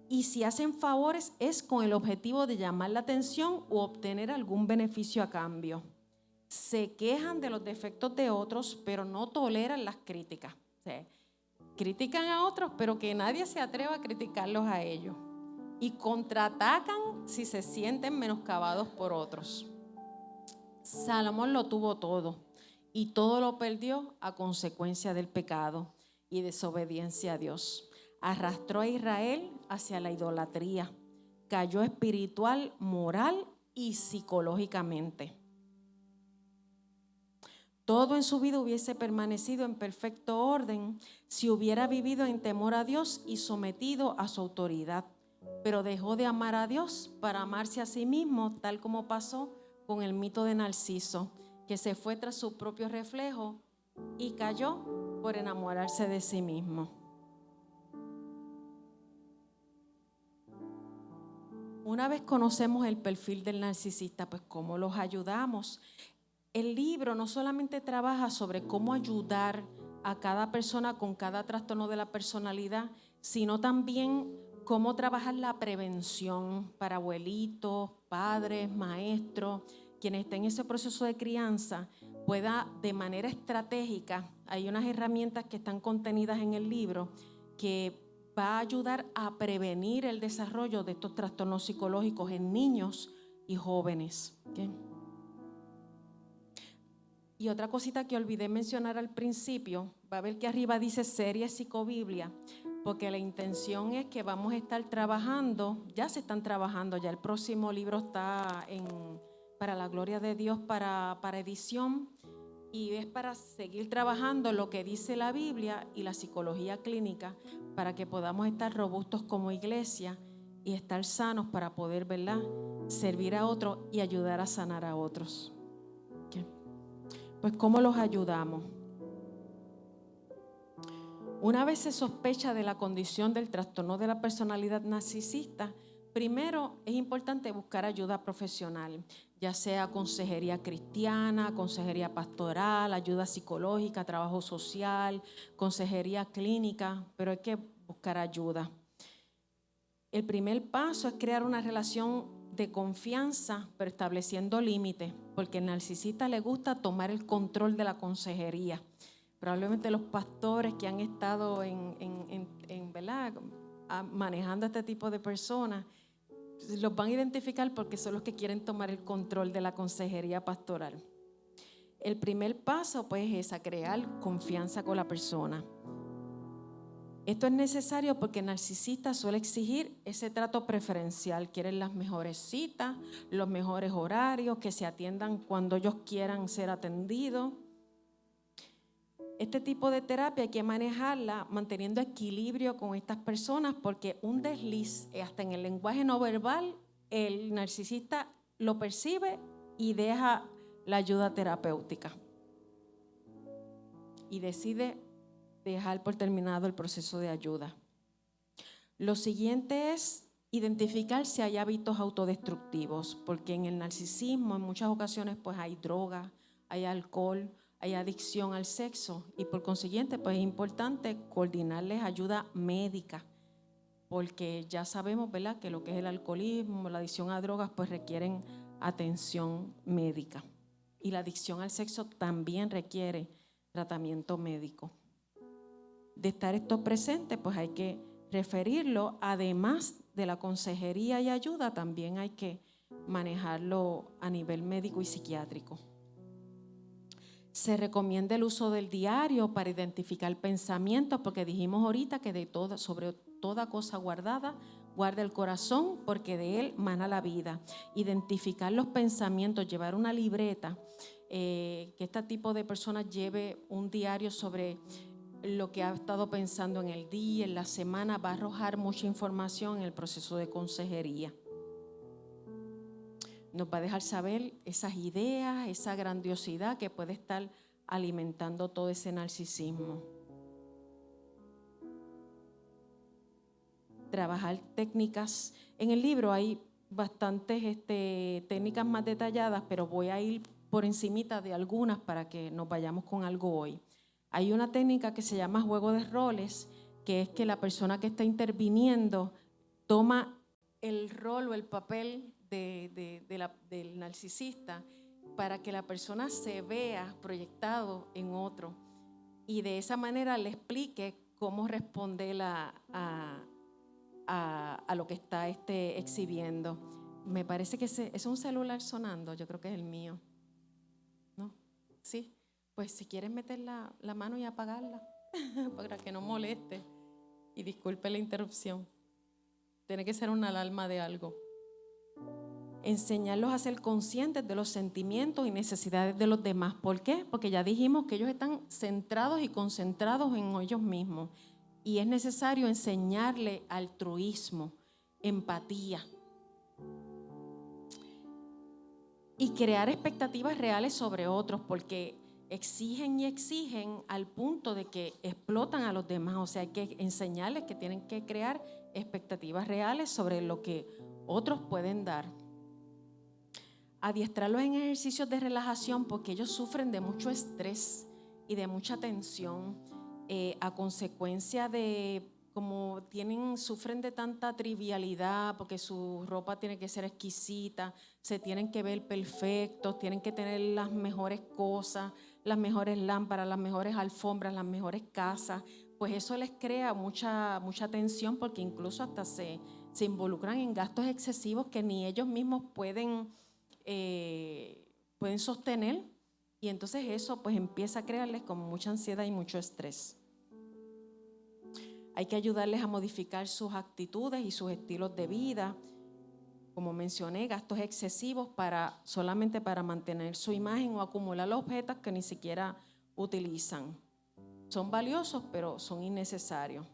Y si hacen favores es con el objetivo de llamar la atención o obtener algún beneficio a cambio. Se quejan de los defectos de otros, pero no toleran las críticas. O sea, critican a otros, pero que nadie se atreva a criticarlos a ellos. Y contraatacan si se sienten menoscabados por otros. Salomón lo tuvo todo. Y todo lo perdió a consecuencia del pecado y desobediencia a Dios. Arrastró a Israel hacia la idolatría. Cayó espiritual, moral y psicológicamente. Todo en su vida hubiese permanecido en perfecto orden si hubiera vivido en temor a Dios y sometido a su autoridad. Pero dejó de amar a Dios para amarse a sí mismo, tal como pasó con el mito de Narciso, que se fue tras su propio reflejo y cayó por enamorarse de sí mismo. Una vez conocemos el perfil del narcisista, pues ¿cómo los ayudamos? El libro no solamente trabaja sobre cómo ayudar a cada persona con cada trastorno de la personalidad, sino también cómo trabajar la prevención para abuelitos, padres, maestros, quienes estén en ese proceso de crianza, pueda de manera estratégica, hay unas herramientas que están contenidas en el libro que va a ayudar a prevenir el desarrollo de estos trastornos psicológicos en niños y jóvenes. ¿Okay? Y otra cosita que olvidé mencionar al principio, va a ver que arriba dice serie psicobiblia, porque la intención es que vamos a estar trabajando, ya se están trabajando, ya el próximo libro está para la gloria de Dios, para edición, y es para seguir trabajando lo que dice la Biblia y la psicología clínica, para que podamos estar robustos como iglesia y estar sanos para poder, ¿verdad?, servir a otros y ayudar a sanar a otros. ¿Okay? Pues, ¿cómo los ayudamos? Una vez se sospecha de la condición del trastorno de la personalidad narcisista, primero es importante buscar ayuda profesional, ya sea consejería cristiana, consejería pastoral, ayuda psicológica, trabajo social, consejería clínica, pero hay que buscar ayuda. El primer paso es crear una relación de confianza, pero estableciendo límites, porque al narcisista le gusta tomar el control de la consejería. Probablemente los pastores que han estado ¿verdad?, manejando a este tipo de personas los van a identificar porque son los que quieren tomar el control de la consejería pastoral. El primer paso pues es a crear confianza con la persona. Esto es necesario porque el narcisista suele exigir ese trato preferencial. Quieren las mejores citas, los mejores horarios, que se atiendan cuando ellos quieran ser atendidos. Este tipo de terapia hay que manejarla manteniendo equilibrio con estas personas, porque un desliz, hasta en el lenguaje no verbal, el narcisista lo percibe y deja la ayuda terapéutica y decide dejar por terminado el proceso de ayuda. Lo siguiente es identificar si hay hábitos autodestructivos, porque en el narcisismo en muchas ocasiones pues hay droga, hay alcohol, hay adicción al sexo, y por consiguiente pues es importante coordinarles ayuda médica, porque ya sabemos, ¿verdad?, que lo que es el alcoholismo, la adicción a drogas pues requieren atención médica, y la adicción al sexo también requiere tratamiento médico. De estar esto presente pues hay que referirlo, además de la consejería y ayuda, también hay que manejarlo a nivel médico y psiquiátrico. Se recomienda el uso del diario para identificar pensamientos, porque dijimos ahorita que sobre toda cosa guardada, guarda el corazón, porque de él mana la vida. Identificar los pensamientos, llevar una libreta, que este tipo de personas lleve un diario sobre lo que ha estado pensando en el día, en la semana, va a arrojar mucha información en el proceso de consejería. Nos va a dejar saber esas ideas, esa grandiosidad que puede estar alimentando todo ese narcisismo. Trabajar técnicas. En el libro hay bastantes técnicas más detalladas, pero voy a ir por encimita de algunas para que nos vayamos con algo hoy. Hay una técnica que se llama juego de roles, que es que la persona que está interviniendo toma el rol o el papel del narcisista para que la persona se vea proyectado en otro, y de esa manera le explique cómo responder a lo que está exhibiendo. Me parece que es un celular sonando, yo creo que es el mío. ¿No? Sí, pues si quieres meter la mano y apagarla para que no moleste, y disculpe la interrupción. Tiene que ser una alarma de algo. Enseñarlos a ser conscientes de los sentimientos y necesidades de los demás. ¿Por qué? Porque ya dijimos que ellos están centrados y concentrados en ellos mismos, y es necesario enseñarles altruismo, empatía y crear expectativas reales sobre otros, porque exigen y exigen al punto de que explotan a los demás. O sea, hay que enseñarles que tienen que crear expectativas reales sobre lo que otros pueden dar. Adiestrarlos en ejercicios de relajación, porque ellos sufren de mucho estrés y de mucha tensión, a consecuencia de como sufren de tanta trivialidad, porque su ropa tiene que ser exquisita, se tienen que ver perfectos, tienen que tener las mejores cosas, las mejores lámparas, las mejores alfombras, las mejores casas. Pues eso les crea mucha tensión, porque incluso hasta se involucran en gastos excesivos que ni ellos mismos pueden sostener, Y entonces eso pues empieza a crearles como mucha ansiedad y mucho estrés. Hay que ayudarles a modificar sus actitudes y sus estilos de vida. Como mencioné, gastos excesivos solamente para mantener su imagen o acumular objetos que ni siquiera utilizan. Son valiosos, pero son innecesarios.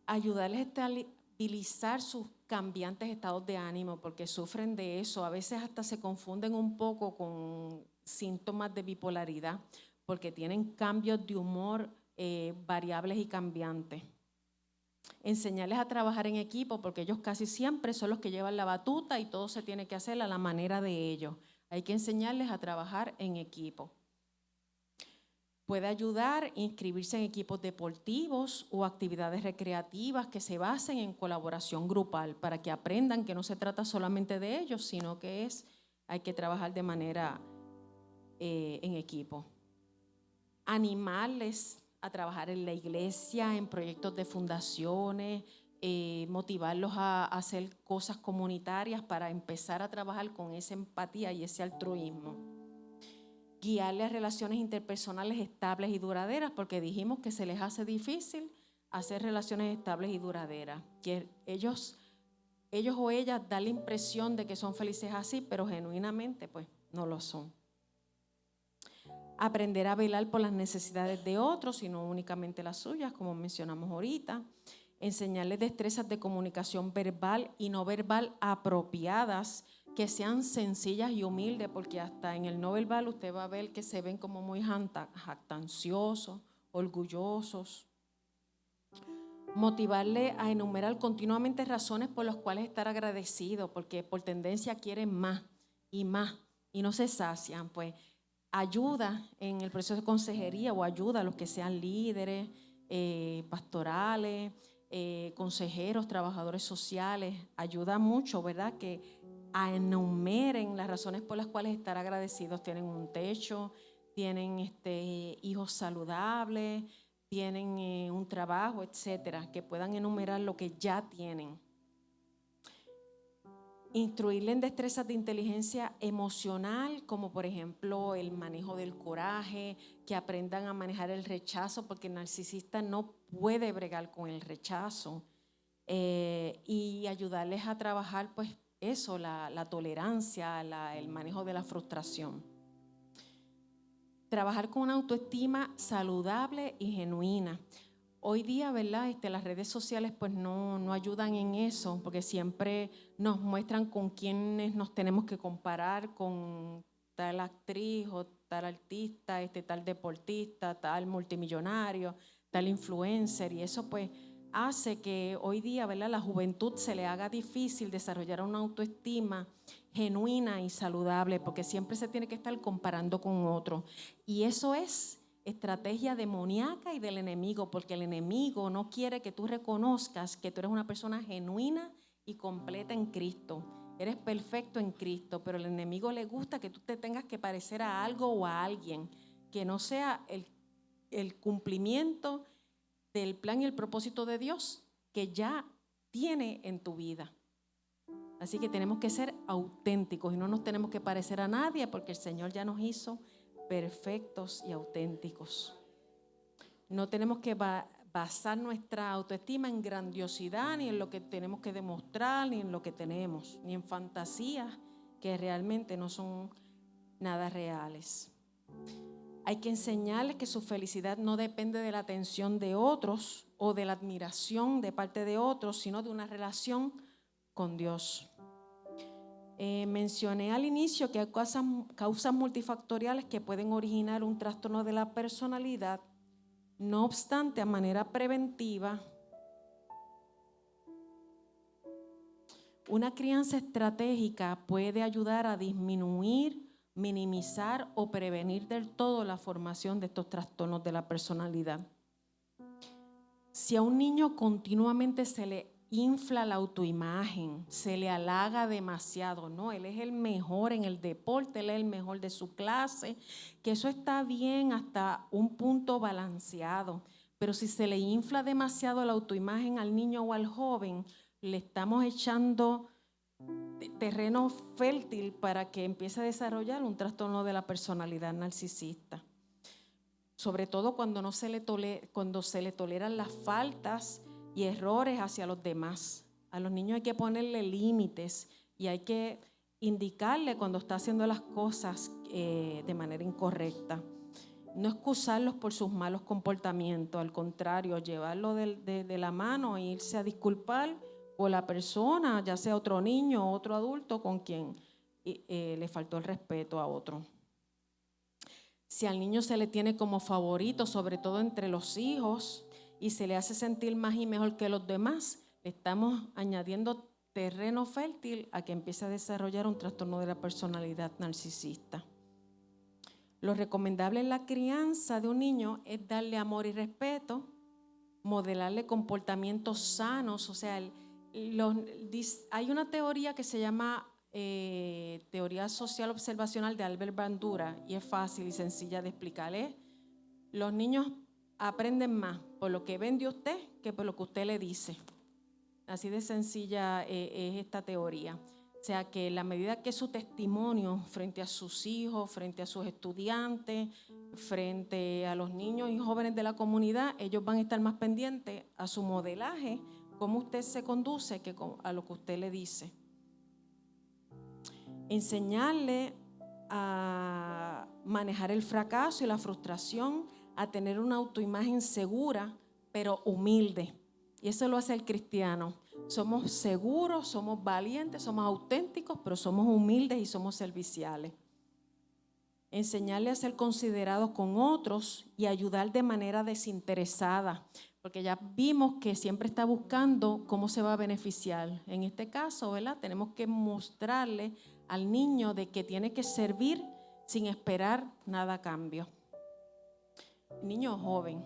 Ayudarles a estabilizar sus cambiantes estados de ánimo, porque sufren de eso. A veces hasta se confunden un poco con síntomas de bipolaridad, porque tienen cambios de humor variables y cambiantes. Enseñarles a trabajar en equipo, porque ellos casi siempre son los que llevan la batuta y todo se tiene que hacer a la manera de ellos. Hay que enseñarles a trabajar en equipo. Puede ayudar a inscribirse en equipos deportivos o actividades recreativas que se basen en colaboración grupal, para que aprendan que no se trata solamente de ellos, sino que hay que trabajar de manera en equipo. Animarles a trabajar en la iglesia, en proyectos de fundaciones, motivarlos a hacer cosas comunitarias para empezar a trabajar con esa empatía y ese altruismo. Guiarles a relaciones interpersonales estables y duraderas, porque dijimos que se les hace difícil hacer relaciones estables y duraderas, que ellos o ellas dan la impresión de que son felices así, pero genuinamente pues no lo son. Aprender a velar por las necesidades de otros y no únicamente las suyas, como mencionamos ahorita. Enseñarles destrezas de comunicación verbal y no verbal apropiadas, que sean sencillas y humildes, porque hasta en el no verbal usted va a ver que se ven como muy jactanciosos, orgullosos. Motivarle a enumerar continuamente razones por las cuales estar agradecido, porque por tendencia quieren más y no se sacian. Pues ayuda en el proceso de consejería o ayuda a los que sean líderes, pastorales, consejeros, trabajadores sociales. Ayuda mucho, ¿verdad? Que enumeren las razones por las cuales estar agradecidos. Tienen un techo, tienen hijos saludables, tienen un trabajo, etcétera, que puedan enumerar lo que ya tienen. Instruirle en destrezas de inteligencia emocional, como por ejemplo el manejo del coraje, que aprendan a manejar el rechazo, porque el narcisista no puede bregar con el rechazo, y ayudarles a trabajar pues eso, la tolerancia, el manejo de la frustración. Trabajar con una autoestima saludable y genuina. Hoy día, ¿verdad? Las redes sociales pues no ayudan en eso, porque siempre nos muestran con quiénes nos tenemos que comparar, con tal actriz o tal artista, tal deportista, tal multimillonario, tal influencer, y eso pues hace que hoy día, ¿verdad?, la juventud se le haga difícil desarrollar una autoestima genuina y saludable, porque siempre se tiene que estar comparando con otro, y eso es estrategia demoníaca y del enemigo, porque el enemigo no quiere que tú reconozcas que tú eres una persona genuina y completa en Cristo. Eres perfecto en Cristo, pero al enemigo le gusta que tú te tengas que parecer a algo o a alguien, que no sea el cumplimiento del plan y el propósito de Dios que ya tiene en tu vida. Así que tenemos que ser auténticos y no nos tenemos que parecer a nadie, porque el Señor ya nos hizo perfectos y auténticos. No tenemos que basar nuestra autoestima en grandiosidad, ni en lo que tenemos que demostrar, ni en lo que tenemos, ni en fantasías que realmente no son nada reales. Hay que enseñarles que su felicidad no depende de la atención de otros o de la admiración de parte de otros, sino de una relación con Dios. Mencioné al inicio que hay causas multifactoriales que pueden originar un trastorno de la personalidad. No obstante, a manera preventiva, una crianza estratégica puede ayudar a disminuir, minimizar o prevenir del todo la formación de estos trastornos de la personalidad. Si a un niño continuamente se le infla la autoimagen, se le halaga demasiado, no, él es el mejor en el deporte, él es el mejor de su clase, que eso está bien hasta un punto balanceado, pero si se le infla demasiado la autoimagen al niño o al joven, le estamos echando terreno fértil para que empiece a desarrollar un trastorno de la personalidad narcisista. Sobre todo cuando se le toleran las faltas y errores hacia los demás. A los niños hay que ponerle límites y hay que indicarle cuando está haciendo las cosas de manera incorrecta. No excusarlos por sus malos comportamientos, al contrario, llevarlo de la mano e irse a disculpar por la persona, ya sea otro niño o otro adulto con quien le faltó el respeto a otro. Si al niño se le tiene como favorito, sobre todo entre los hijos, y se le hace sentir más y mejor que los demás, le estamos añadiendo terreno fértil a que empiece a desarrollar un trastorno de la personalidad narcisista. Lo recomendable en la crianza de un niño es darle amor y respeto, modelarle comportamientos sanos. O sea, hay una teoría que se llama teoría social observacional de Albert Bandura, y es fácil y sencilla de explicarle. Los niños aprenden más por lo que ven de usted que por lo que usted le dice. Así de sencilla es esta teoría. O sea, que en la medida que su testimonio frente a sus hijos, frente a sus estudiantes, frente a los niños y jóvenes de la comunidad, ellos van a estar más pendientes a su modelaje, cómo usted se conduce, que a lo que usted le dice. Enseñarle a manejar el fracaso y la frustración, a tener una autoimagen segura, pero humilde. Y eso lo hace el cristiano. Somos seguros, somos valientes, somos auténticos, pero somos humildes y somos serviciales. Enseñarle a ser considerados con otros y ayudar de manera desinteresada, porque ya vimos que siempre está buscando cómo se va a beneficiar. En este caso, ¿verdad? Tenemos que mostrarle al niño de que tiene que servir sin esperar nada a cambio. Niño joven,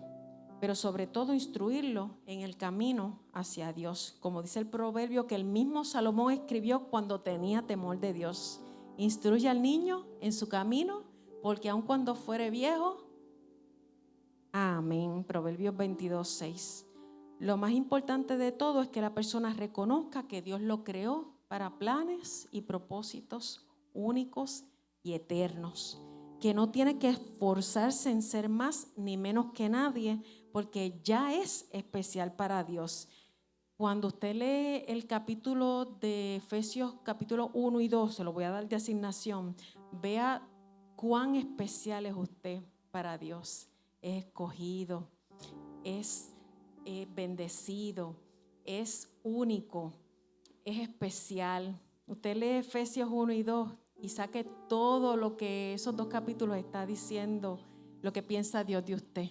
pero sobre todo instruirlo en el camino hacia Dios. Como dice el proverbio que el mismo Salomón escribió cuando tenía temor de Dios. Instruye al niño en su camino, porque aun cuando fuere viejo, amén. Proverbios 22:6. Lo más importante de todo es que la persona reconozca que Dios lo creó para planes y propósitos únicos y eternos, que no tiene que esforzarse en ser más ni menos que nadie, porque ya es especial para Dios. Cuando usted lee el capítulo de Efesios, capítulo 1 y 2, se lo voy a dar de asignación, vea cuán especial es usted para Dios. Es escogido, es bendecido, es único, es especial. Usted lee Efesios 1 y 2 y saque todo lo que esos dos capítulos está diciendo, lo que piensa Dios de usted.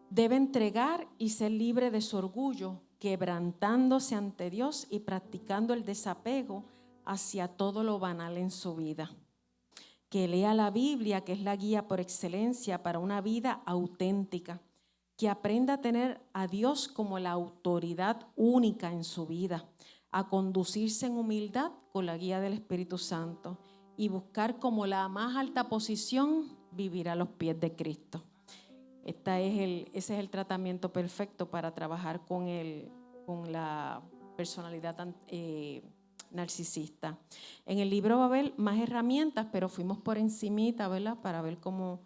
Debe entregar y ser libre de su orgullo, quebrantándose ante Dios y practicando el desapego hacia todo lo banal en su vida. Que lea la Biblia, que es la guía por excelencia para una vida auténtica. Que aprenda a tener a Dios como la autoridad única en su vida, a conducirse en humildad con la guía del Espíritu Santo y buscar como la más alta posición vivir a los pies de Cristo. Ese es el tratamiento perfecto para trabajar con la personalidad narcisista. En el libro va a haber más herramientas, pero fuimos por encimita, ¿verdad? Para ver cómo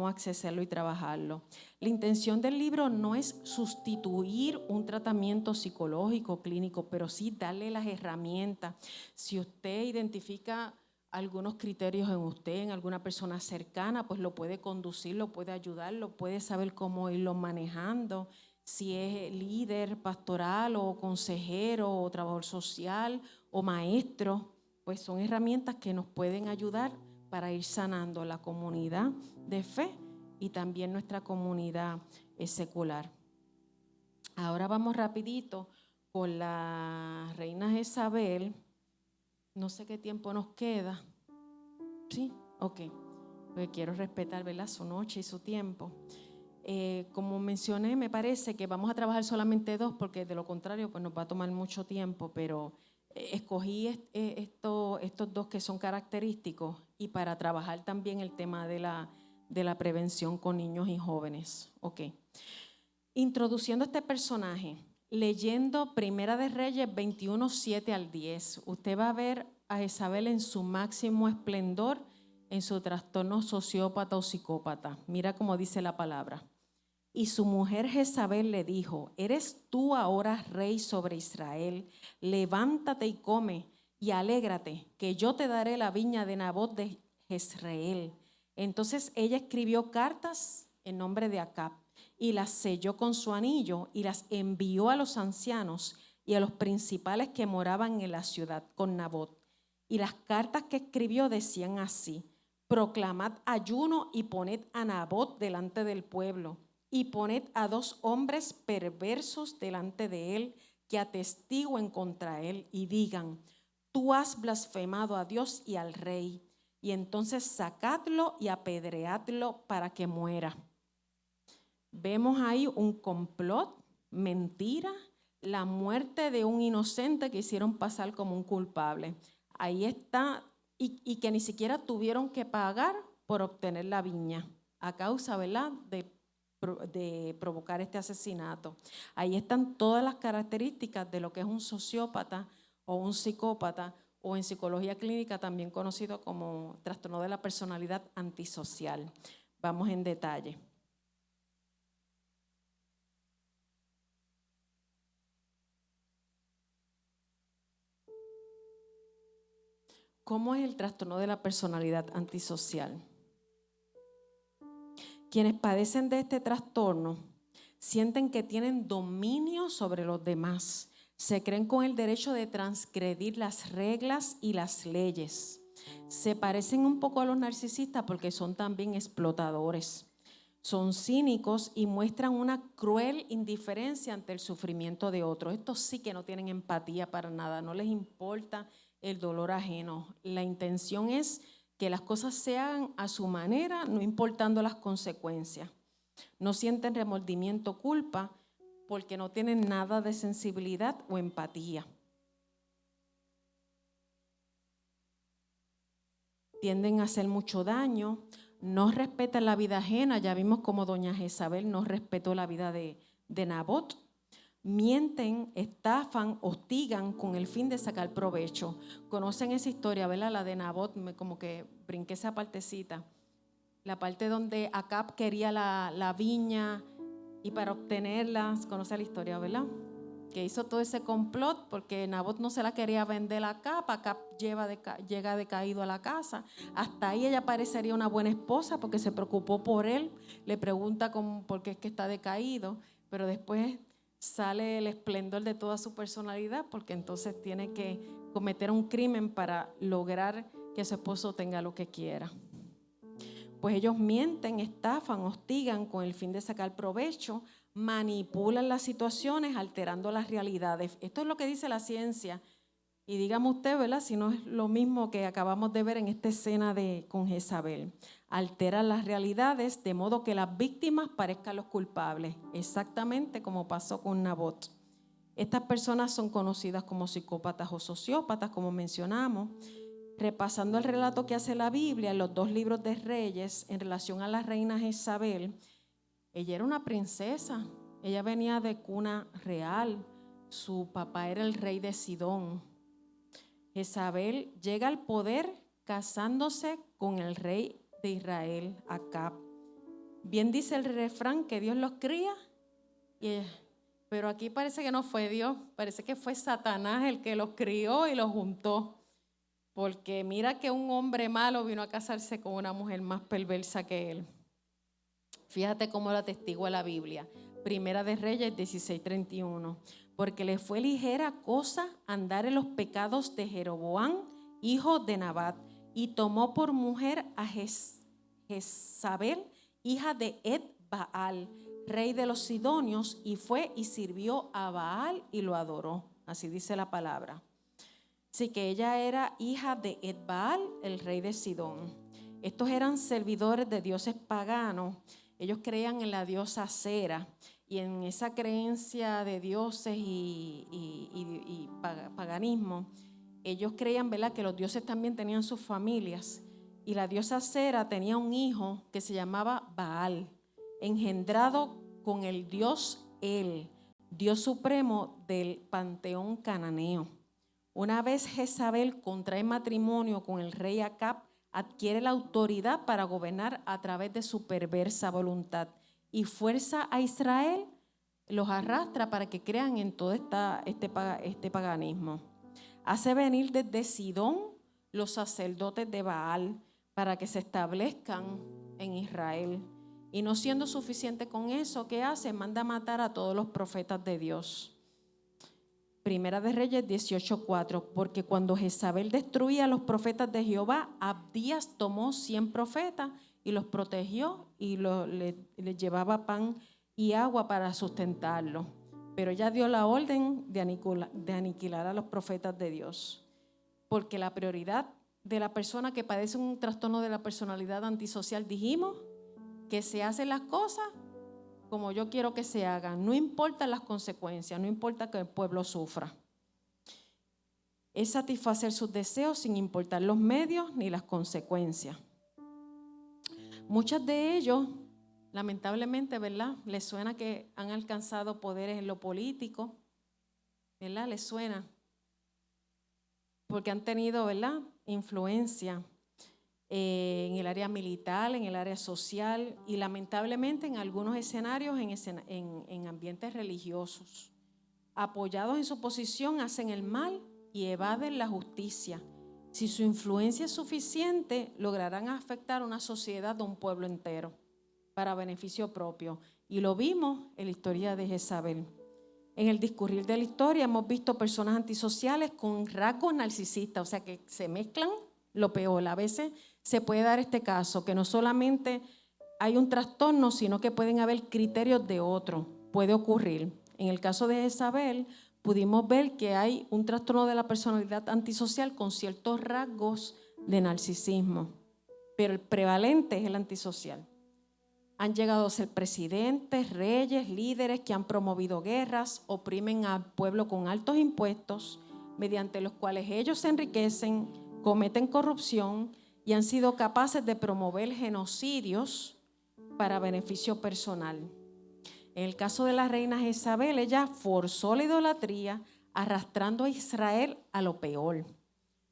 accesarlo y trabajarlo. La intención del libro no es sustituir un tratamiento psicológico, clínico, pero sí darle las herramientas. Si usted identifica algunos criterios en usted, en alguna persona cercana, pues lo puede conducir, lo puede ayudar, lo puede saber cómo irlo manejando. Si es líder pastoral o consejero o trabajador social o maestro, pues son herramientas que nos pueden ayudar para ir sanando la comunidad de fe y también nuestra comunidad secular. Ahora vamos rapidito con la reina Jezabel. No sé qué tiempo nos queda. ¿Sí? Ok. Pues quiero respetar, ¿verdad?, su noche y su tiempo. Como mencioné, me parece que vamos a trabajar solamente 2, porque de lo contrario pues nos va a tomar mucho tiempo, pero escogí estos 2 que son característicos y para trabajar también el tema de la prevención con niños y jóvenes. Ok. Introduciendo a este personaje, Leyendo Primera de Reyes 21, 7 al 10, usted va a ver a Jezabel en su máximo esplendor, en su trastorno sociópata o psicópata. Mira cómo dice la palabra. Y su mujer Jezabel le dijo: ¿eres tú ahora rey sobre Israel? Levántate y come y alégrate, que yo te daré la viña de Nabot de Jezreel. Entonces ella escribió cartas en nombre de Acab y las selló con su anillo y las envió a los ancianos y a los principales que moraban en la ciudad con Nabot. Y las cartas que escribió decían así: proclamad ayuno y poned a Nabot delante del pueblo, y poned a 2 hombres perversos delante de él, que atestiguen contra él y digan: tú has blasfemado a Dios y al rey. Y entonces sacadlo y apedreadlo para que muera. Vemos ahí un complot, mentira, la muerte de un inocente que hicieron pasar como un culpable. Ahí está, y que ni siquiera tuvieron que pagar por obtener la viña, a causa, ¿verdad?, de provocar este asesinato. Ahí están todas las características de lo que es un sociópata o un psicópata, o en psicología clínica también conocido como trastorno de la personalidad antisocial. Vamos en detalle. ¿Cómo es el trastorno de la personalidad antisocial? Quienes padecen de este trastorno sienten que tienen dominio sobre los demás. Se creen con el derecho de transgredir las reglas y las leyes. Se parecen un poco a los narcisistas porque son también explotadores. Son cínicos y muestran una cruel indiferencia ante el sufrimiento de otros. Estos sí que no tienen empatía para nada, no les importa el dolor ajeno. La intención es que las cosas se hagan a su manera, no importando las consecuencias. No sienten remordimiento, culpa, porque no tienen nada de sensibilidad o empatía. Tienden a hacer mucho daño, no respetan la vida ajena. Ya vimos cómo doña Jezabel no respetó la vida de Nabot. Mienten, estafan, hostigan con el fin de sacar provecho. Conocen esa historia, ¿verdad? La de Nabot, como que brinqué esa partecita. La parte donde Acab quería la viña y para obtenerla, conoce la historia, ¿verdad? Que hizo todo ese complot porque Nabot no se la quería vender a Acab. Acab llega decaído a la casa. Hasta ahí ella parecería una buena esposa porque se preocupó por él. Le pregunta por qué es que está decaído, pero después sale el esplendor de toda su personalidad, porque entonces tiene que cometer un crimen para lograr que su esposo tenga lo que quiera. Pues ellos mienten, estafan, hostigan con el fin de sacar provecho, manipulan las situaciones, alterando las realidades. Esto es lo que dice la ciencia. Y dígame usted, ¿verdad?, si no es lo mismo que acabamos de ver en esta escena con Jezabel. Alteran las realidades de modo que las víctimas parezcan los culpables, exactamente como pasó con Nabot. Estas personas son conocidas como psicópatas o sociópatas, como mencionamos. Repasando el relato que hace la Biblia en los 2 libros de Reyes en relación a la reina Jezabel, ella era una princesa, ella venía de cuna real, su papá era el rey de Sidón. Jezabel llega al poder casándose con el rey de Israel, Acab. Bien dice el refrán que Dios los cría, pero aquí parece que no fue Dios, parece que fue Satanás el que los crió y los juntó. Porque mira que un hombre malo vino a casarse con una mujer más perversa que él. Fíjate cómo lo atestigua la Biblia. Primera de Reyes 16:31. Porque le fue ligera cosa andar en los pecados de Jeroboam, hijo de Nabat, y tomó por mujer a Jezabel, hija de Ed-Baal, rey de los Sidonios, y fue y sirvió a Baal y lo adoró. Así dice la palabra. Así que ella era hija de Ed-Baal, el rey de Sidón. Estos eran servidores de dioses paganos. Ellos creían en la diosa Cera, y en esa creencia de dioses y paganismo, ellos creían, ¿verdad?, que los dioses también tenían sus familias. Y la diosa Cera tenía un hijo que se llamaba Baal, engendrado con el dios El. Dios supremo del panteón cananeo. Una vez Jezabel contrae matrimonio con el rey Acab, adquiere la autoridad para gobernar a través de su perversa voluntad y fuerza a Israel, los arrastra para que crean en todo este paganismo. Hace venir desde Sidón los sacerdotes de Baal para que se establezcan en Israel. Y no siendo suficiente con eso, ¿qué hace? Manda a matar a todos los profetas de Dios. Primera de Reyes 18:4, porque cuando Jezabel destruía a los profetas de Jehová, Abdías tomó 100 profetas y los protegió y les llevaba pan y agua para sustentarlos. Pero ella dio la orden de aniquilar a los profetas de Dios, porque la prioridad de la persona que padece un trastorno de la personalidad antisocial, dijimos que se hacen las cosas como yo quiero que se hagan, no importa las consecuencias, no importa que el pueblo sufra. Es satisfacer sus deseos sin importar los medios ni las consecuencias. Muchos de ellos, lamentablemente, ¿verdad?, les suena que han alcanzado poderes en lo político, ¿verdad? Les suena porque han tenido, ¿verdad?, influencia en el área militar, en el área social y lamentablemente en algunos escenarios en ambientes religiosos. Apoyados en su posición, hacen el mal y evaden la justicia. Si su influencia es suficiente, lograrán afectar a una sociedad o un pueblo entero para beneficio propio. Y lo vimos en la historia de Jezabel. En el discurrir de la historia hemos visto personas antisociales con rasgos narcisistas, o sea que se mezclan lo peor. A veces se puede dar este caso, que no solamente hay un trastorno, sino que pueden haber criterios de otro. Puede ocurrir. En el caso de Jezabel, pudimos ver que hay un trastorno de la personalidad antisocial con ciertos rasgos de narcisismo, pero el prevalente es el antisocial. Han llegado a ser presidentes, reyes, líderes que han promovido guerras, oprimen al pueblo con altos impuestos, mediante los cuales ellos se enriquecen, cometen corrupción y han sido capaces de promover genocidios para beneficio personal. En el caso de la reina Jezabel, ella forzó la idolatría, arrastrando a Israel a lo peor.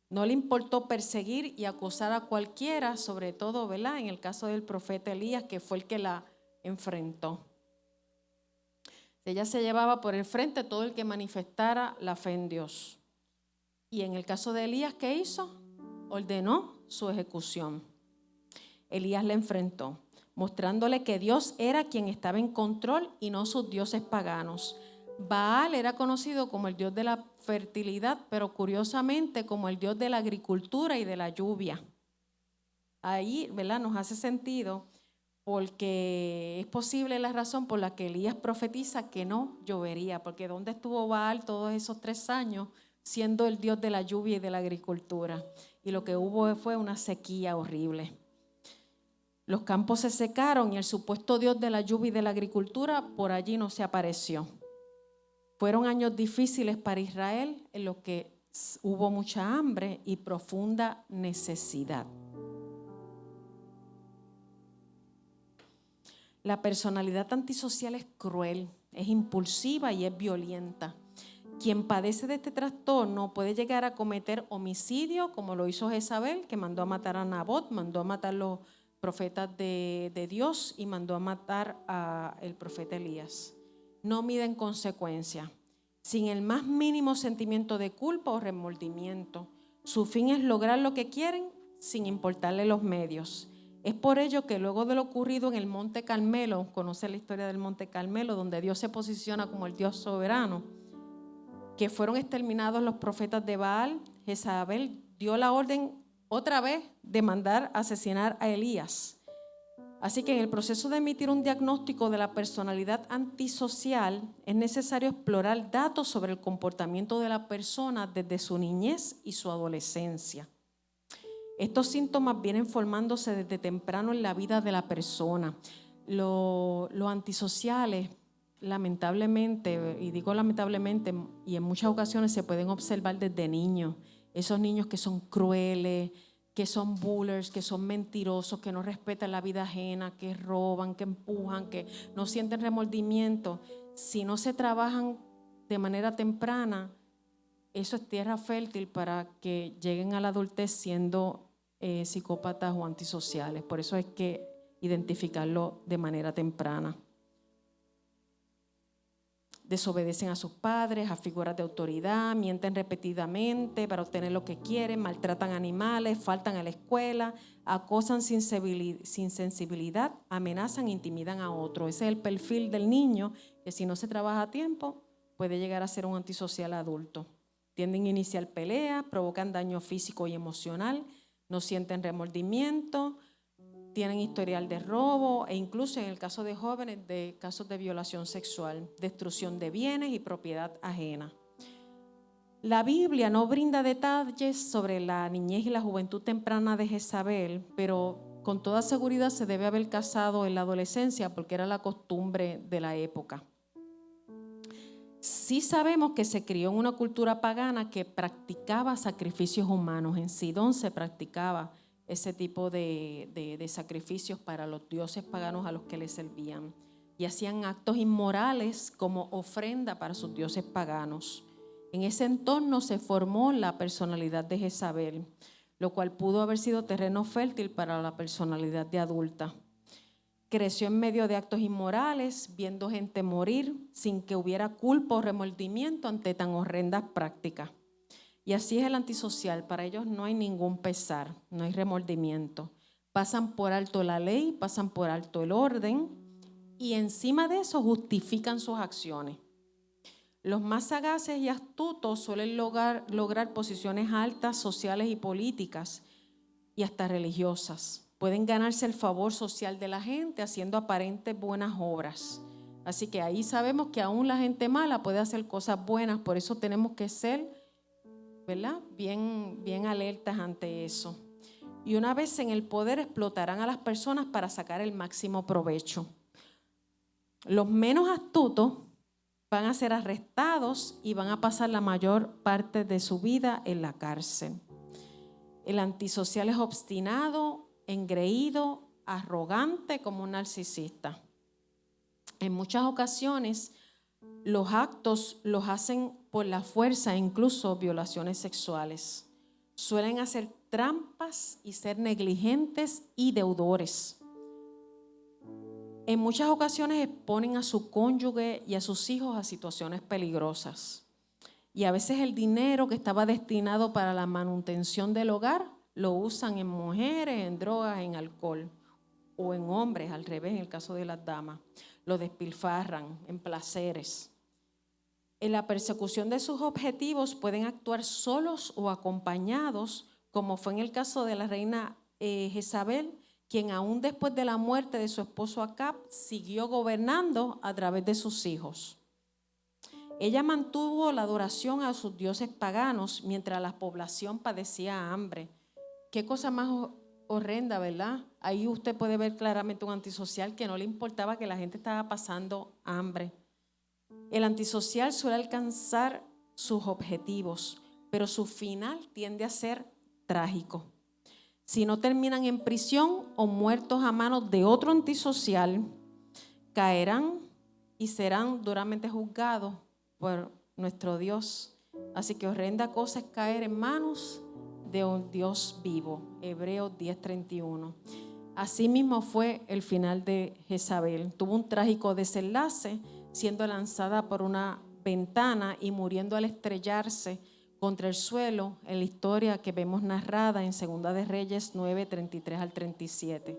No le importó perseguir y acusar a cualquiera, sobre todo, ¿verdad?, en el caso del profeta Elías, que fue el que la enfrentó. Ella se llevaba por el frente todo el que manifestara la fe en Dios. Y en el caso de Elías, ¿qué hizo? Ordenó su ejecución. Elías la enfrentó, mostrándole que Dios era quien estaba en control y no sus dioses paganos. Baal era conocido como el dios de la fertilidad, pero curiosamente como el dios de la agricultura y de la lluvia. Ahí, ¿verdad?, nos hace sentido porque es posible la razón por la que Elías profetiza que no llovería, porque ¿dónde estuvo Baal todos esos 3 años siendo el dios de la lluvia y de la agricultura? Y lo que hubo fue una sequía horrible. Los campos se secaron y el supuesto dios de la lluvia y de la agricultura por allí no se apareció. Fueron años difíciles para Israel en los que hubo mucha hambre y profunda necesidad. La personalidad antisocial es cruel, es impulsiva y es violenta. Quien padece de este trastorno puede llegar a cometer homicidio, como lo hizo Jezabel, que mandó a matar a Nabot, mandó a matar a los profetas de Dios y mandó a matar al profeta Elías. No miden consecuencias, sin el más mínimo sentimiento de culpa o remordimiento. Su fin es lograr lo que quieren sin importarle los medios. Es por ello que luego de lo ocurrido en el Monte Carmelo, conoce la historia del Monte Carmelo, donde Dios se posiciona como el Dios soberano, que fueron exterminados los profetas de Baal, Jezabel dio la orden otra vez de mandar asesinar a Elías. Así que en el proceso de emitir un diagnóstico de la personalidad antisocial es necesario explorar datos sobre el comportamiento de la persona desde su niñez y su adolescencia. Estos síntomas vienen formándose desde temprano en la vida de la persona. Los antisociales, lamentablemente, y digo lamentablemente, y en muchas ocasiones se pueden observar desde niños. Esos niños que son crueles, que son bullers, que son mentirosos, que no respetan la vida ajena, que roban, que empujan, que no sienten remordimiento. si no se trabajan de manera temprana, eso es tierra fértil para que lleguen a la adultez siendo psicópatas o antisociales. Por eso hay que identificarlo de manera temprana. Desobedecen a sus padres, a figuras de autoridad, mienten repetidamente para obtener lo que quieren, maltratan animales, faltan a la escuela, acosan sin sensibilidad, amenazan e intimidan a otros. Ese es el perfil del niño que, si no se trabaja a tiempo, puede llegar a ser un antisocial adulto. Tienden a iniciar peleas, provocan daño físico y emocional, no sienten remordimiento, tienen historial de robo e incluso, en el caso de jóvenes, de casos de violación sexual, destrucción de bienes y propiedad ajena. La Biblia no brinda detalles sobre la niñez y la juventud temprana de Jezabel, pero con toda seguridad se debe haber casado en la adolescencia porque era la costumbre de la época. Sí sabemos que se crió en una cultura pagana que practicaba sacrificios humanos. En Sidón se practicaba ese tipo de sacrificios para los dioses paganos a los que les servían. Y hacían actos inmorales como ofrenda para sus dioses paganos. En ese entorno se formó la personalidad de Jezabel, lo cual pudo haber sido terreno fértil para la personalidad de adulta. Creció en medio de actos inmorales, viendo gente morir sin que hubiera culpa o remordimiento ante tan horrendas prácticas. Y así es el antisocial. Para ellos no hay ningún pesar, no hay remordimiento. Pasan por alto la ley, pasan por alto el orden y encima de eso justifican sus acciones. Los más sagaces y astutos suelen lograr posiciones altas sociales y políticas y hasta religiosas. Pueden ganarse el favor social de la gente haciendo aparentes buenas obras. Así que ahí sabemos que aún la gente mala puede hacer cosas buenas, por eso tenemos que ser, ¿verdad?, bien alertas ante eso. Y una vez en el poder explotarán a las personas para sacar el máximo provecho. Los menos astutos van a ser arrestados y van a pasar la mayor parte de su vida en la cárcel. El antisocial es obstinado, engreído, arrogante como un narcisista. En muchas ocasiones los actos los hacen por la fuerza, incluso violaciones sexuales. Suelen hacer trampas y ser negligentes y deudores. En muchas ocasiones exponen a su cónyuge y a sus hijos a situaciones peligrosas. Y a veces el dinero que estaba destinado para la manutención del hogar lo usan en mujeres, en drogas, en alcohol, o en hombres, al revés, en el caso de las damas. Lo despilfarran en placeres. En la persecución de sus objetivos pueden actuar solos o acompañados, como fue en el caso de la reina Jezabel, quien aún después de la muerte de su esposo Acab siguió gobernando a través de sus hijos. Ella mantuvo la adoración a sus dioses paganos mientras la población padecía hambre. Qué cosa más horrenda, ¿verdad? Ahí usted puede ver claramente un antisocial que no le importaba que la gente estaba pasando hambre. El antisocial suele alcanzar sus objetivos, pero su final tiende a ser trágico. Si no terminan en prisión o muertos a manos de otro antisocial, caerán y serán duramente juzgados por nuestro Dios. Así que horrenda cosa es caer en manos de un Dios vivo. Hebreos 10:31. Así mismo fue el final de Jezabel. Tuvo un trágico desenlace, siendo lanzada por una ventana y muriendo al estrellarse contra el suelo, en la historia que vemos narrada en Segunda de Reyes 9:33 al 37.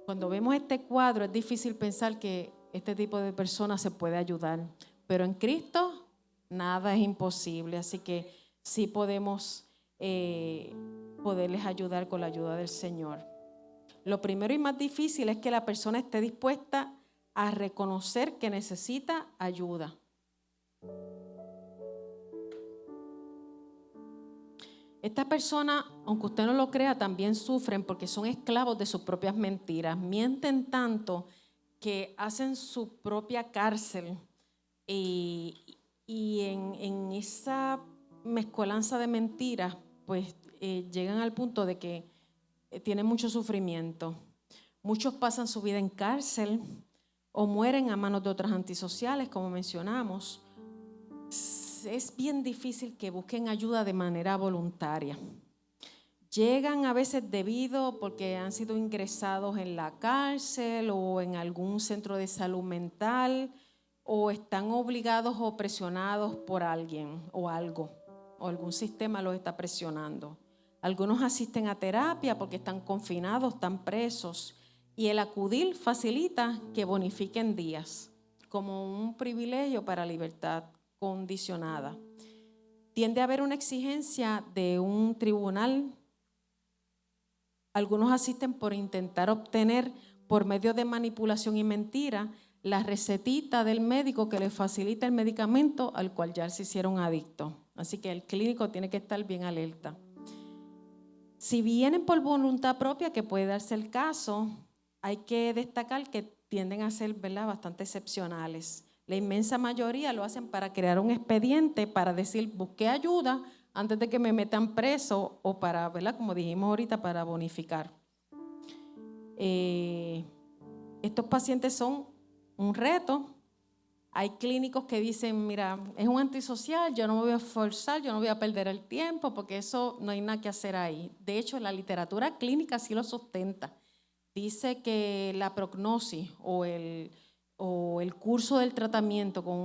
Cuando vemos este cuadro es difícil pensar que este tipo de personas se puede ayudar, pero en Cristo nada es imposible, así que sí podemos poderles ayudar con la ayuda del Señor. Lo primero y más difícil es que la persona esté dispuesta a reconocer que necesita ayuda. Estas personas, aunque usted no lo crea, también sufren porque son esclavos de sus propias mentiras. Mienten tanto que hacen su propia cárcel y en esa mezcolanza de mentiras, pues llegan al punto de que tienen mucho sufrimiento. Muchos pasan su vida en cárcel, o mueren a manos de otras antisociales, como mencionamos, es bien difícil que busquen ayuda de manera voluntaria. Llegan a veces debido porque han sido ingresados en la cárcel o en algún centro de salud mental, o están obligados o presionados por alguien o algo, o algún sistema los está presionando. Algunos asisten a terapia porque están confinados, están presos, y el acudir facilita que bonifiquen días como un privilegio para libertad condicionada. Tiende a haber una exigencia de un tribunal. Algunos asisten por intentar obtener por medio de manipulación y mentira la recetita del médico que les facilita el medicamento al cual ya se hicieron adictos. Así que el clínico tiene que estar bien alerta. Si vienen por voluntad propia, que puede darse el caso, hay que destacar que tienden a ser, ¿verdad?, bastante excepcionales. La inmensa mayoría lo hacen para crear un expediente, para decir, busqué ayuda antes de que me metan preso, o para, ¿verdad?, como dijimos ahorita, para bonificar. Estos pacientes son un reto. Hay clínicos que dicen, mira, es un antisocial, yo no me voy a esforzar, yo no voy a perder el tiempo porque eso no hay nada que hacer ahí. De hecho, la literatura clínica sí lo sustenta. Dice que la prognosis o el curso del tratamiento con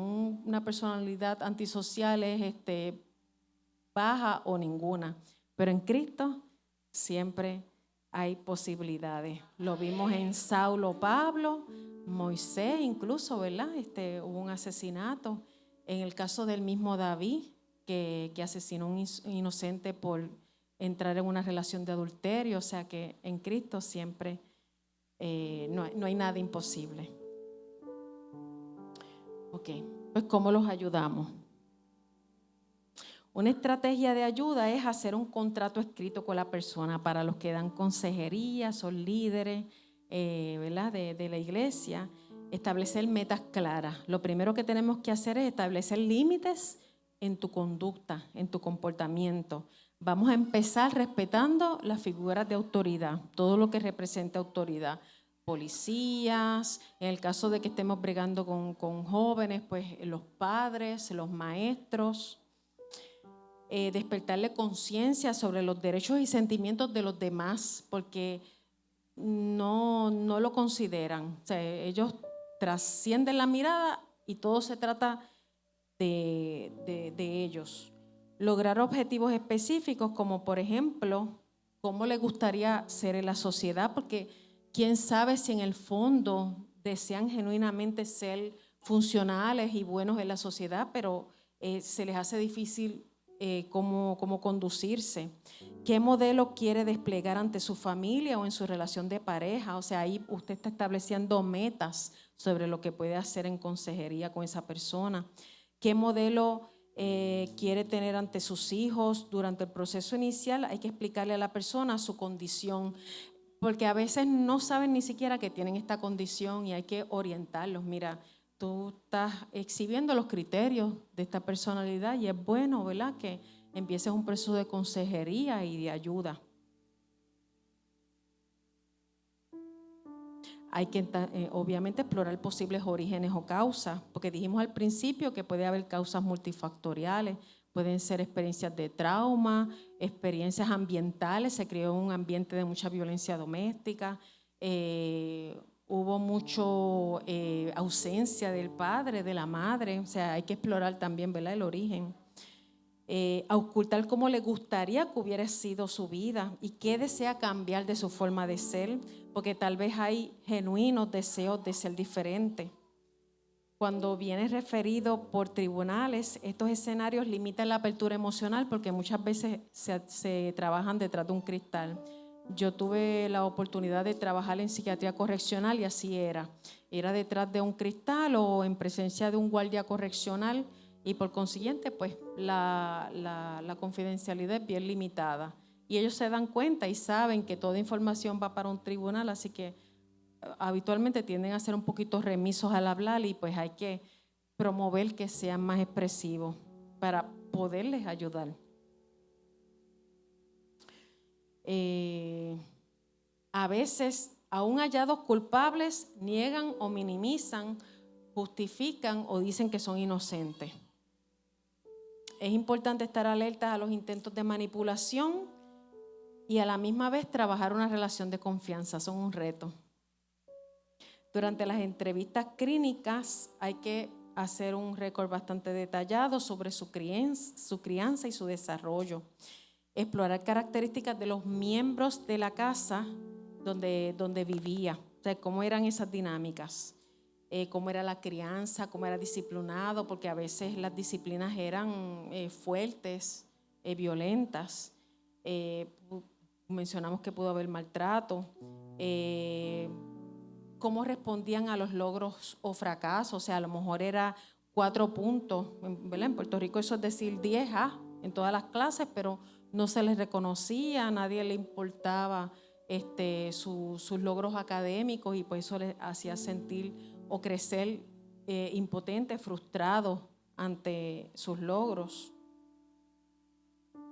una personalidad antisocial es baja o ninguna. Pero en Cristo siempre hay posibilidades. Lo vimos en Saulo, Pablo, Moisés incluso, ¿verdad? Hubo un asesinato. En el caso del mismo David, que asesinó a un inocente por entrar en una relación de adulterio. O sea que en Cristo siempre no hay nada imposible. Ok, pues ¿cómo los ayudamos? Una estrategia de ayuda es hacer un contrato escrito con la persona. Para los que dan consejería, son líderes, ¿verdad?, de la iglesia, establecer metas claras. Lo primero que tenemos que hacer es establecer límites en tu conducta, en tu comportamiento. Vamos a empezar respetando las figuras de autoridad, todo lo que representa autoridad. Policías, en el caso de que estemos bregando con jóvenes, pues los padres, los maestros. Despertarle conciencia sobre los derechos y sentimientos de los demás, porque no lo consideran. O sea, ellos trascienden la mirada y todo se trata de ellos. Lograr objetivos específicos, como por ejemplo, cómo les gustaría ser en la sociedad, porque quién sabe si en el fondo desean genuinamente ser funcionales y buenos en la sociedad, pero se les hace difícil cómo conducirse. ¿Qué modelo quiere desplegar ante su familia o en su relación de pareja? O sea, ahí usted está estableciendo metas sobre lo que puede hacer en consejería con esa persona. ¿Qué modelo quiere tener ante sus hijos? Durante el proceso inicial hay que explicarle a la persona su condición, porque a veces no saben ni siquiera que tienen esta condición y hay que orientarlos. Mira, tú estás exhibiendo los criterios de esta personalidad y es bueno, ¿verdad?, que empieces un proceso de consejería y de ayuda. Hay que obviamente explorar posibles orígenes o causas, porque dijimos al principio que puede haber causas multifactoriales, pueden ser experiencias de trauma, experiencias ambientales, se creó un ambiente de mucha violencia doméstica, hubo mucho ausencia del padre, de la madre, o sea, hay que explorar también, ¿verdad?, el origen. A ocultar cómo le gustaría que hubiera sido su vida y qué desea cambiar de su forma de ser, porque tal vez hay genuinos deseos de ser diferente. Cuando viene referido por tribunales, estos escenarios limitan la apertura emocional porque muchas veces se trabajan detrás de un cristal. Yo tuve la oportunidad de trabajar en psiquiatría correccional y así era detrás de un cristal o en presencia de un guardia correccional, y por consiguiente pues la confidencialidad es bien limitada y ellos se dan cuenta y saben que toda información va para un tribunal, así que habitualmente tienden a ser un poquito remisos al hablar y pues hay que promover que sean más expresivos para poderles ayudar. A veces aún hallados culpables, niegan o minimizan, justifican o dicen que son inocentes. Es importante estar alerta a los intentos de manipulación y a la misma vez trabajar una relación de confianza. Son un reto. Durante las entrevistas clínicas hay que hacer un récord bastante detallado sobre su crianza y su desarrollo. Explorar características de los miembros de la casa donde vivía, o sea, cómo eran esas dinámicas, cómo era la crianza, cómo era disciplinado, porque a veces las disciplinas eran fuertes, violentas. Mencionamos que pudo haber maltrato. Cómo respondían a los logros o fracasos, o sea, a lo mejor era 4 puntos, ¿verdad? En Puerto Rico eso es decir 10 en todas las clases, pero no se les reconocía, a nadie le importaba sus logros académicos y pues eso les hacía sentir o crecer impotentes, frustrados ante sus logros.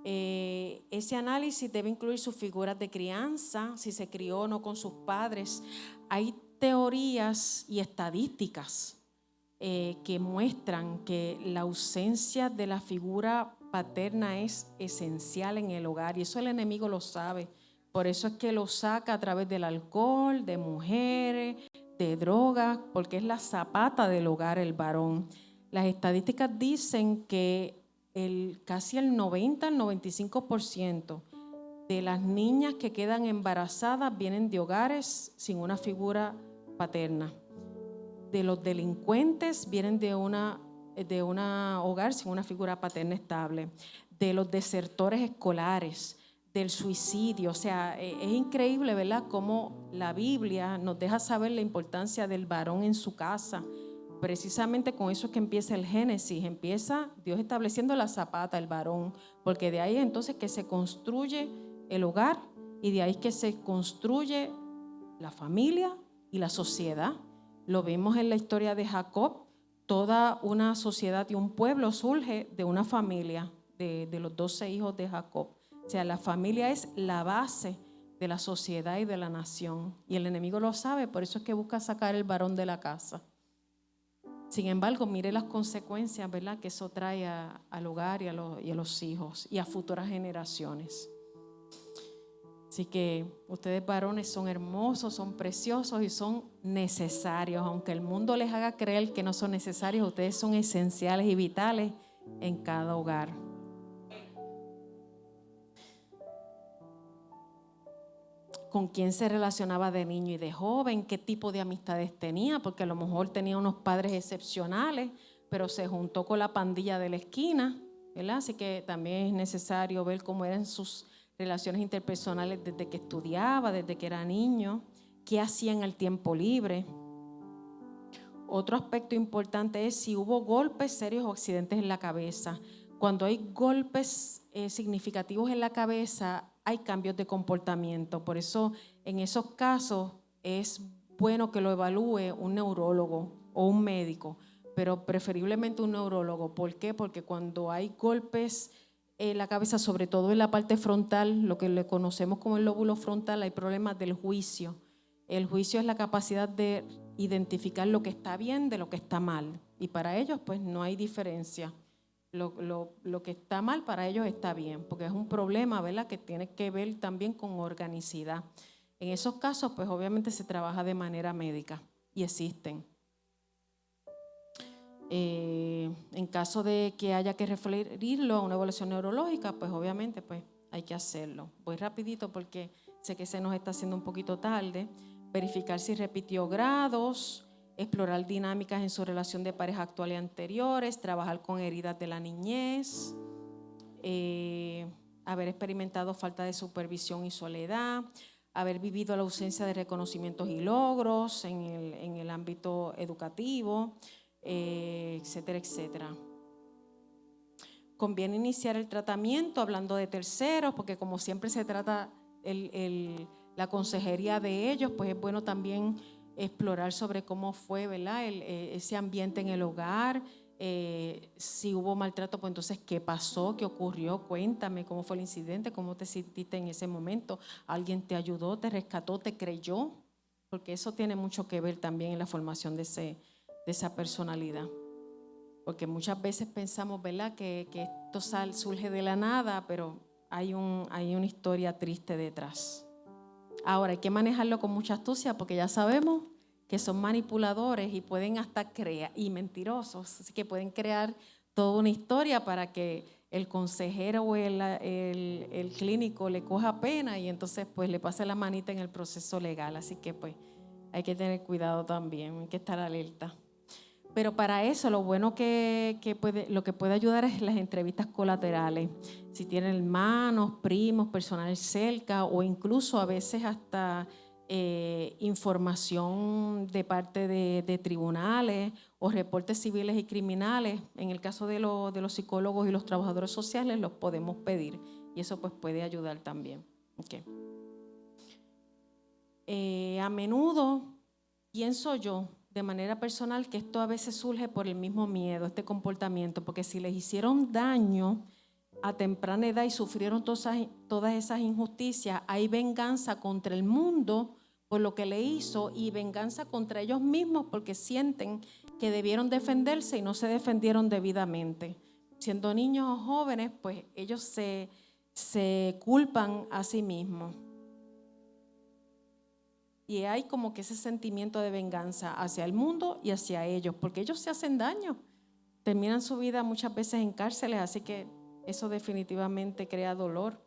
Ese análisis debe incluir sus figuras de crianza, si se crió o no con sus padres. Hay teorías y estadísticas que muestran que la ausencia de la figura paterna es esencial en el hogar y eso el enemigo lo sabe. Por eso es que lo saca a través del alcohol, de mujeres, de drogas, porque es la zapata del hogar el varón. Las estadísticas dicen que casi el 90 al 95% de las niñas que quedan embarazadas vienen de hogares sin una figura paterna. De los delincuentes vienen de un hogar sin una figura paterna estable. De los desertores escolares, del suicidio. O sea, es increíble, ¿verdad?, cómo la Biblia nos deja saber la importancia del varón en su casa. Precisamente con eso es que empieza el Génesis. Empieza Dios estableciendo la zapata, el varón, porque de ahí entonces que se construye el hogar y de ahí que se construye la familia y la sociedad. Lo vemos en la historia de Jacob. Toda una sociedad y un pueblo surge de una familia, de los 12 hijos de Jacob. O sea, la familia es la base de la sociedad y de la nación. Y el enemigo lo sabe, por eso es que busca sacar el varón de la casa. Sin embargo, mire las consecuencias, ¿verdad?, que eso trae al hogar y a los hijos y a futuras generaciones. Así que ustedes varones son hermosos, son preciosos y son necesarios. Aunque el mundo les haga creer que no son necesarios, ustedes son esenciales y vitales en cada hogar. Con quién se relacionaba de niño y de joven, qué tipo de amistades tenía, porque a lo mejor tenía unos padres excepcionales, pero se juntó con la pandilla de la esquina, ¿verdad? Así que también es necesario ver cómo eran sus relaciones interpersonales desde que estudiaba, desde que era niño, qué hacía en el tiempo libre. Otro aspecto importante es si hubo golpes serios o accidentes en la cabeza. Cuando hay golpes significativos en la cabeza, hay cambios de comportamiento. Por eso, en esos casos, es bueno que lo evalúe un neurólogo o un médico, pero preferiblemente un neurólogo. ¿Por qué? Porque cuando hay golpes en la cabeza, sobre todo en la parte frontal, lo que le conocemos como el lóbulo frontal, hay problemas del juicio. El juicio es la capacidad de identificar lo que está bien de lo que está mal. Y para ellos, pues, no hay diferencia. Lo que está mal para ellos está bien, porque es un problema, ¿verdad?, que tiene que ver también con organicidad. En esos casos, pues obviamente se trabaja de manera médica y existen. En caso de que haya que referirlo a una evaluación neurológica, pues obviamente pues hay que hacerlo. Voy rapidito porque sé que se nos está haciendo un poquito tarde. Verificar si repitió grados, explorar dinámicas en su relación de pareja actual y anteriores, trabajar con heridas de la niñez, haber experimentado falta de supervisión y soledad, haber vivido la ausencia de reconocimientos y logros en el ámbito educativo, etcétera, etcétera. Conviene iniciar el tratamiento hablando de terceros, porque como siempre se trata la consejería de ellos, pues es bueno también explorar sobre cómo fue, ¿verdad?, ese ambiente en el hogar, si hubo maltrato, pues entonces qué pasó, qué ocurrió, cuéntame cómo fue el incidente, cómo te sentiste en ese momento, alguien te ayudó, te rescató, te creyó, porque eso tiene mucho que ver también en la formación de esa personalidad. Porque muchas veces pensamos, ¿verdad?, que esto surge de la nada, pero hay una historia triste detrás. Ahora, hay que manejarlo con mucha astucia porque ya sabemos que son manipuladores y pueden hasta crear, y mentirosos, así que pueden crear toda una historia para que el consejero o el clínico le coja pena y entonces pues le pase la manita en el proceso legal. Así que pues hay que tener cuidado también, hay que estar alerta. Pero para eso lo bueno lo que puede ayudar es las entrevistas colaterales. Si tienen hermanos, primos, personal cerca o incluso a veces hasta información de parte de tribunales o reportes civiles y criminales. En el caso de los psicólogos y los trabajadores sociales los podemos pedir y eso pues puede ayudar también. Okay. A menudo pienso yo de manera personal que esto a veces surge por el mismo miedo, este comportamiento, porque si les hicieron daño a temprana edad y sufrieron todas esas injusticias, hay venganza contra el mundo por lo que le hizo y venganza contra ellos mismos porque sienten que debieron defenderse y no se defendieron debidamente. Siendo niños o jóvenes, pues ellos se culpan a sí mismos. Y hay como que ese sentimiento de venganza hacia el mundo y hacia ellos, porque ellos se hacen daño, terminan su vida muchas veces en cárceles, así que eso definitivamente crea dolor.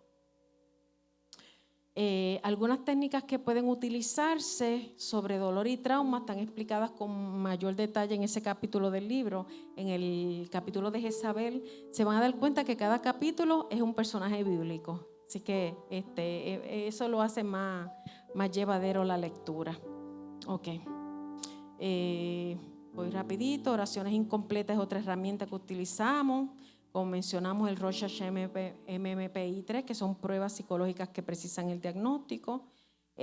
Algunas técnicas que pueden utilizarse sobre dolor y trauma están explicadas con mayor detalle en ese capítulo del libro. En el capítulo de Jezabel se van a dar cuenta que cada capítulo es un personaje bíblico, así que eso lo hace más llevadero la lectura. Ok. Voy rapidito. Oraciones incompletas es otra herramienta que utilizamos. Como mencionamos, el Rorschach MMPI-3, que son pruebas psicológicas que precisan el diagnóstico.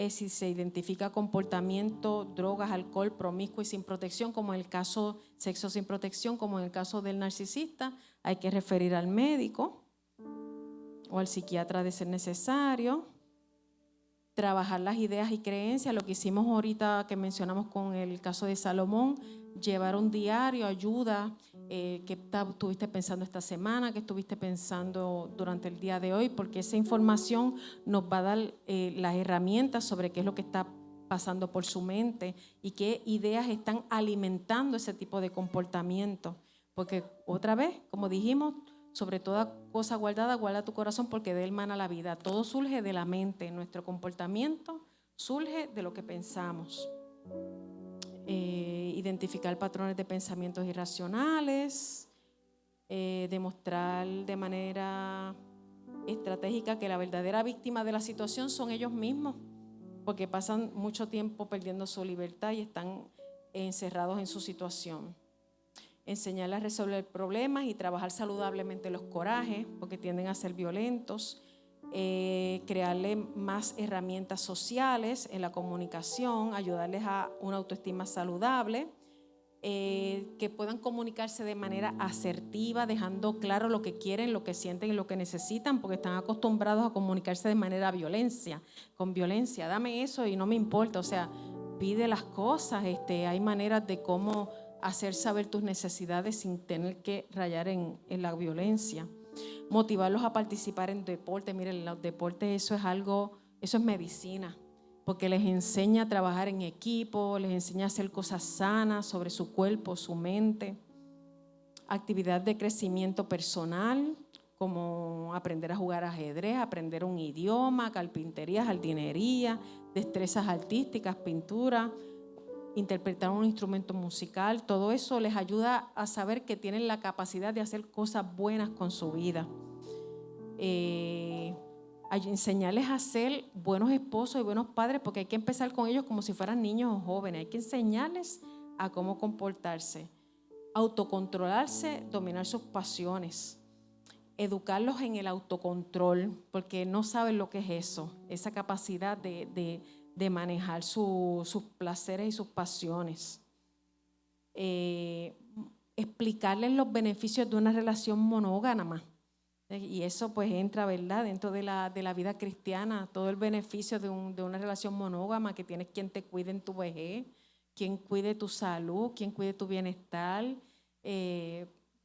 Si se identifica comportamiento, drogas, alcohol, promiscuo y sin protección, como en el caso sexo sin protección, como en el caso del narcisista, hay que referir al médico o al psiquiatra de ser necesario. Trabajar las ideas y creencias, lo que hicimos ahorita que mencionamos con el caso de Salomón, llevar un diario ayuda, qué estuviste pensando esta semana, qué estuviste pensando durante el día de hoy, porque esa información nos va a dar las herramientas sobre qué es lo que está pasando por su mente y qué ideas están alimentando ese tipo de comportamiento. Porque otra vez, como dijimos, sobre toda cosa guardada, guarda tu corazón porque de él mana la vida. Todo surge de la mente, nuestro comportamiento surge de lo que pensamos. Identificar patrones de pensamientos irracionales, demostrar de manera estratégica que la verdadera víctima de la situación son ellos mismos, porque pasan mucho tiempo perdiendo su libertad y están encerrados en su situación. Enseñarles a resolver problemas y trabajar saludablemente los corajes, porque tienden a ser violentos. Crearle más herramientas sociales en la comunicación, ayudarles a una autoestima saludable, que puedan comunicarse de manera asertiva, dejando claro lo que quieren, lo que sienten y lo que necesitan, porque están acostumbrados a comunicarse de manera con violencia. Dame eso y no me importa, o sea, pide las cosas. Hay maneras de cómo hacer saber tus necesidades sin tener que rayar en la violencia. Motivarlos a participar en deporte. Miren, los deportes, eso es medicina, porque les enseña a trabajar en equipo, les enseña a hacer cosas sanas sobre su cuerpo, su mente. Actividad de crecimiento personal, como aprender a jugar ajedrez, aprender un idioma, carpintería, jardinería, destrezas artísticas, pintura, interpretar un instrumento musical. Todo eso les ayuda a saber que tienen la capacidad de hacer cosas buenas con su vida. Enseñarles a ser buenos esposos y buenos padres, porque hay que empezar con ellos como si fueran niños o jóvenes. Hay que enseñarles a cómo comportarse, autocontrolarse, dominar sus pasiones, educarlos en el autocontrol, porque no saben lo que es eso, esa capacidad de manejar sus placeres y sus pasiones. Explicarles los beneficios de una relación monógama, Y eso pues entra, ¿verdad?, dentro de la vida cristiana, todo el beneficio de una relación monógama, que tienes quien te cuide en tu vejez, quien cuide tu salud, quien cuide tu bienestar,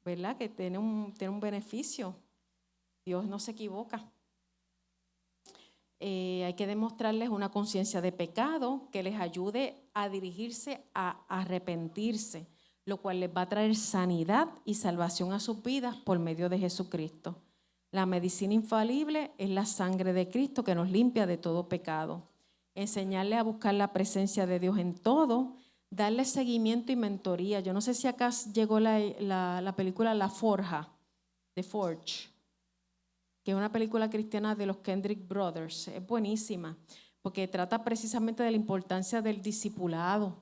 ¿verdad?, que tiene un beneficio. Dios no se equivoca. Hay que demostrarles una conciencia de pecado que les ayude a dirigirse a arrepentirse, lo cual les va a traer sanidad y salvación a sus vidas por medio de Jesucristo. La medicina infalible es la sangre de Cristo que nos limpia de todo pecado. Enseñarles a buscar la presencia de Dios en todo, darles seguimiento y mentoría. Yo no sé si acá llegó la película La Forja, The Forge, que es una película cristiana de los Kendrick Brothers. Es buenísima, porque trata precisamente de la importancia del discipulado,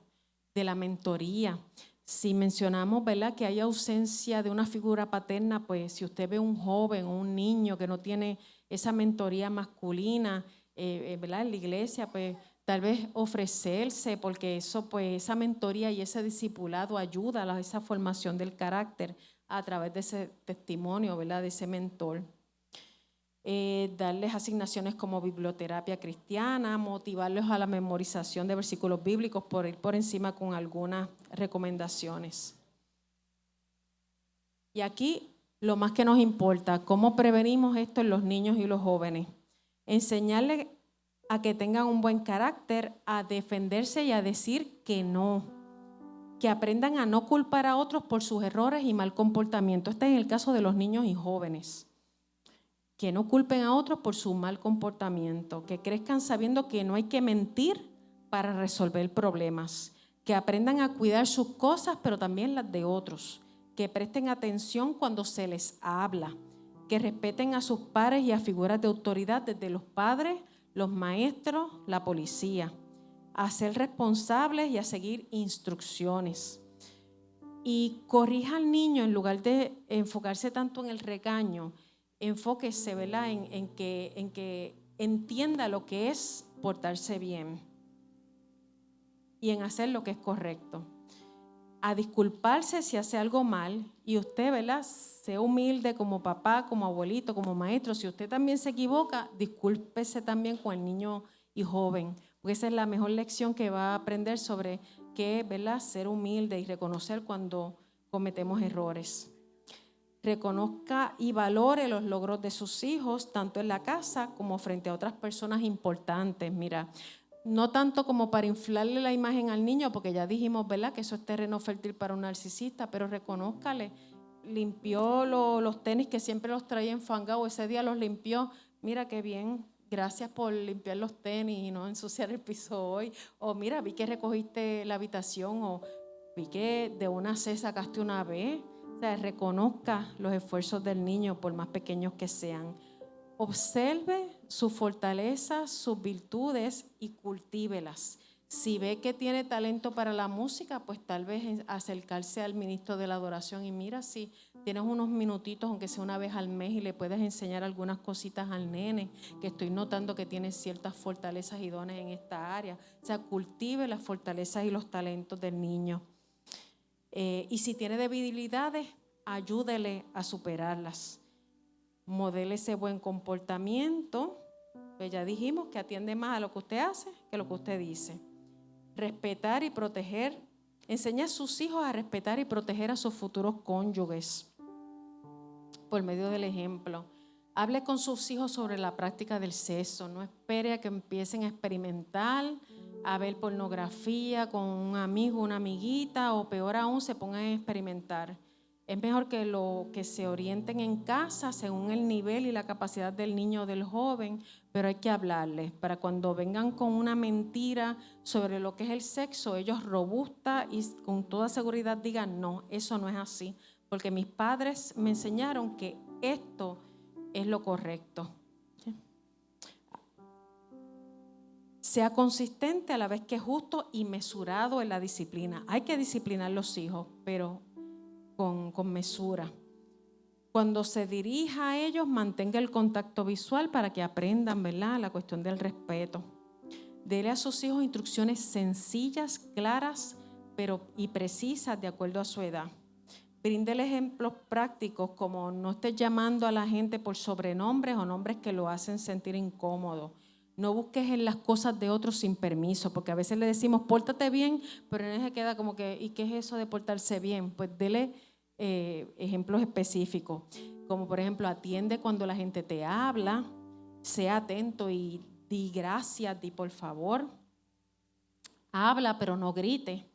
de la mentoría. Si mencionamos, ¿verdad?, que hay ausencia de una figura paterna, pues si usted ve un joven o un niño que no tiene esa mentoría masculina, ¿verdad?, en la iglesia, pues tal vez ofrecerse, porque eso, pues esa mentoría y ese discipulado ayuda a esa formación del carácter a través de ese testimonio, ¿verdad?, de ese mentor. Darles asignaciones como biblioterapia cristiana, motivarlos a la memorización de versículos bíblicos, por ir por encima con algunas recomendaciones. Y aquí lo más que nos importa, ¿cómo prevenimos esto en los niños y los jóvenes? Enseñarles a que tengan un buen carácter, a defenderse y a decir que no, que aprendan a no culpar a otros por sus errores y mal comportamiento. Este es el caso de los niños y jóvenes. Que no culpen a otros por su mal comportamiento, que crezcan sabiendo que no hay que mentir para resolver problemas, que aprendan a cuidar sus cosas, pero también las de otros, que presten atención cuando se les habla, que respeten a sus pares y a figuras de autoridad, desde los padres, los maestros, la policía, a ser responsables y a seguir instrucciones. Y corrija al niño en lugar de enfocarse tanto en el regaño. Enfóquese, ¿verdad?, en que entienda lo que es portarse bien y en hacer lo que es correcto. A disculparse si hace algo mal, y usted, ¿verdad?, sea humilde como papá, como abuelito, como maestro. Si usted también se equivoca, discúlpese también con el niño y joven, porque esa es la mejor lección que va a aprender sobre qué es, ¿verdad?, ser humilde y reconocer cuando cometemos errores. Reconozca y valore los logros de sus hijos, tanto en la casa como frente a otras personas importantes. Mira, no tanto como para inflarle la imagen al niño, porque ya dijimos, ¿verdad?, que eso es terreno fértil para un narcisista, pero reconózcale, limpió los tenis que siempre los traía enfangados, ese día los limpió, mira qué bien, gracias por limpiar los tenis y no ensuciar el piso hoy, o mira, vi que recogiste la habitación, o vi que de una C sacaste una B. O sea, reconozca los esfuerzos del niño, por más pequeños que sean. Observe sus fortalezas, sus virtudes y cultívelas. Si ve que tiene talento para la música, pues tal vez acercarse al ministro de la adoración y mira si tienes unos minutitos, aunque sea una vez al mes, y le puedes enseñar algunas cositas al nene, que estoy notando que tiene ciertas fortalezas y dones en esta área. O sea, cultive las fortalezas y los talentos del niño. Y si tiene debilidades, ayúdele a superarlas. Modele ese buen comportamiento. Pues ya dijimos que atiende más a lo que usted hace que a lo que usted dice. Respetar y proteger. Enseña a sus hijos a respetar y proteger a sus futuros cónyuges por medio del ejemplo. Hable con sus hijos sobre la práctica del sexo. No espere a que empiecen a experimentar, a ver pornografía con un amigo, una amiguita, o peor aún, se pongan a experimentar. Es mejor que se orienten en casa según el nivel y la capacidad del niño o del joven, pero hay que hablarles para cuando vengan con una mentira sobre lo que es el sexo, ellos robustas y con toda seguridad digan, no, eso no es así, porque mis padres me enseñaron que esto es lo correcto. Sea consistente a la vez que justo y mesurado en la disciplina. Hay que disciplinar a los hijos, pero con mesura. Cuando se dirija a ellos, mantenga el contacto visual para que aprendan, ¿verdad?, la cuestión del respeto. Dele a sus hijos instrucciones sencillas, claras, y precisas de acuerdo a su edad. bríndele ejemplos prácticos, como no estés llamando a la gente por sobrenombres o nombres que lo hacen sentir incómodo. No busques en las cosas de otros sin permiso, porque a veces le decimos, pórtate bien, pero en él se queda como que, ¿y qué es eso de portarse bien? Pues dele ejemplos específicos, como por ejemplo, atiende cuando la gente te habla, sea atento y di gracias, di por favor. Habla, pero no grite.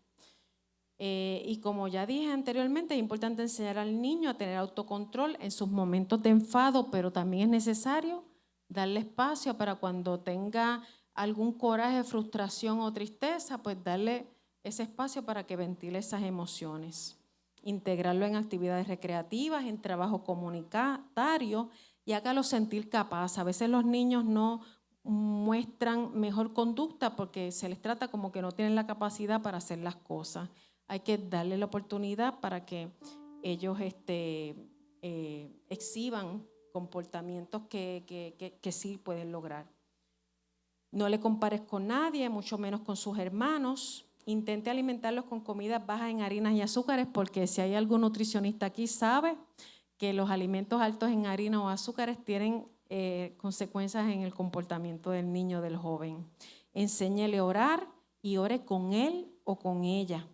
Y como ya dije anteriormente, es importante enseñar al niño a tener autocontrol en sus momentos de enfado, pero también es necesario darle espacio para cuando tenga algún coraje, frustración o tristeza, pues darle ese espacio para que ventile esas emociones. Integrarlo en actividades recreativas, en trabajo comunitario y hágalo sentir capaz. A veces los niños no muestran mejor conducta porque se les trata como que no tienen la capacidad para hacer las cosas. Hay que darle la oportunidad para que ellos exhiban comportamientos que sí pueden lograr. No le compares con nadie, mucho menos con sus hermanos. Intente alimentarlos con comidas bajas en harinas y azúcares, porque si hay algún nutricionista aquí sabe que los alimentos altos en harina o azúcares tienen consecuencias en el comportamiento del niño o del joven. Enséñele a orar y ore con él o con ella.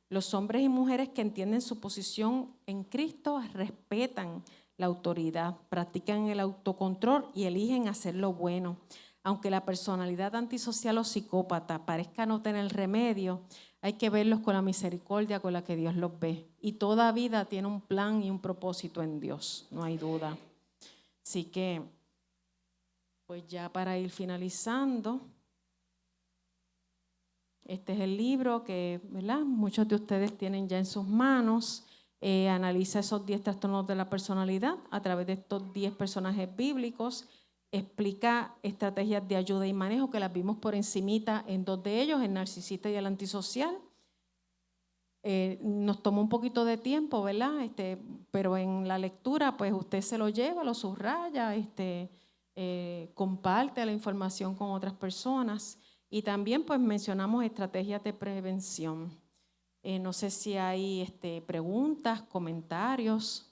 Los hombres y mujeres que entienden su posición en Cristo respetan la autoridad, practican el autocontrol y eligen hacer lo bueno. Aunque la personalidad antisocial o psicópata parezca no tener remedio, hay que verlos con la misericordia con la que Dios los ve. Y toda vida tiene un plan y un propósito en Dios, no hay duda. Así que, pues ya para ir finalizando, este es el libro que, ¿verdad?, muchos de ustedes tienen ya en sus manos. Analiza esos 10 trastornos de la personalidad a través de estos 10 personajes bíblicos. Explica estrategias de ayuda y manejo que las vimos por encimita en 2 de ellos, el narcisista y el antisocial. Nos tomó un poquito de tiempo, ¿verdad? Pero en la lectura, pues usted se lo lleva, lo subraya, comparte la información con otras personas. Y también pues mencionamos estrategias de prevención. No sé si hay preguntas, comentarios.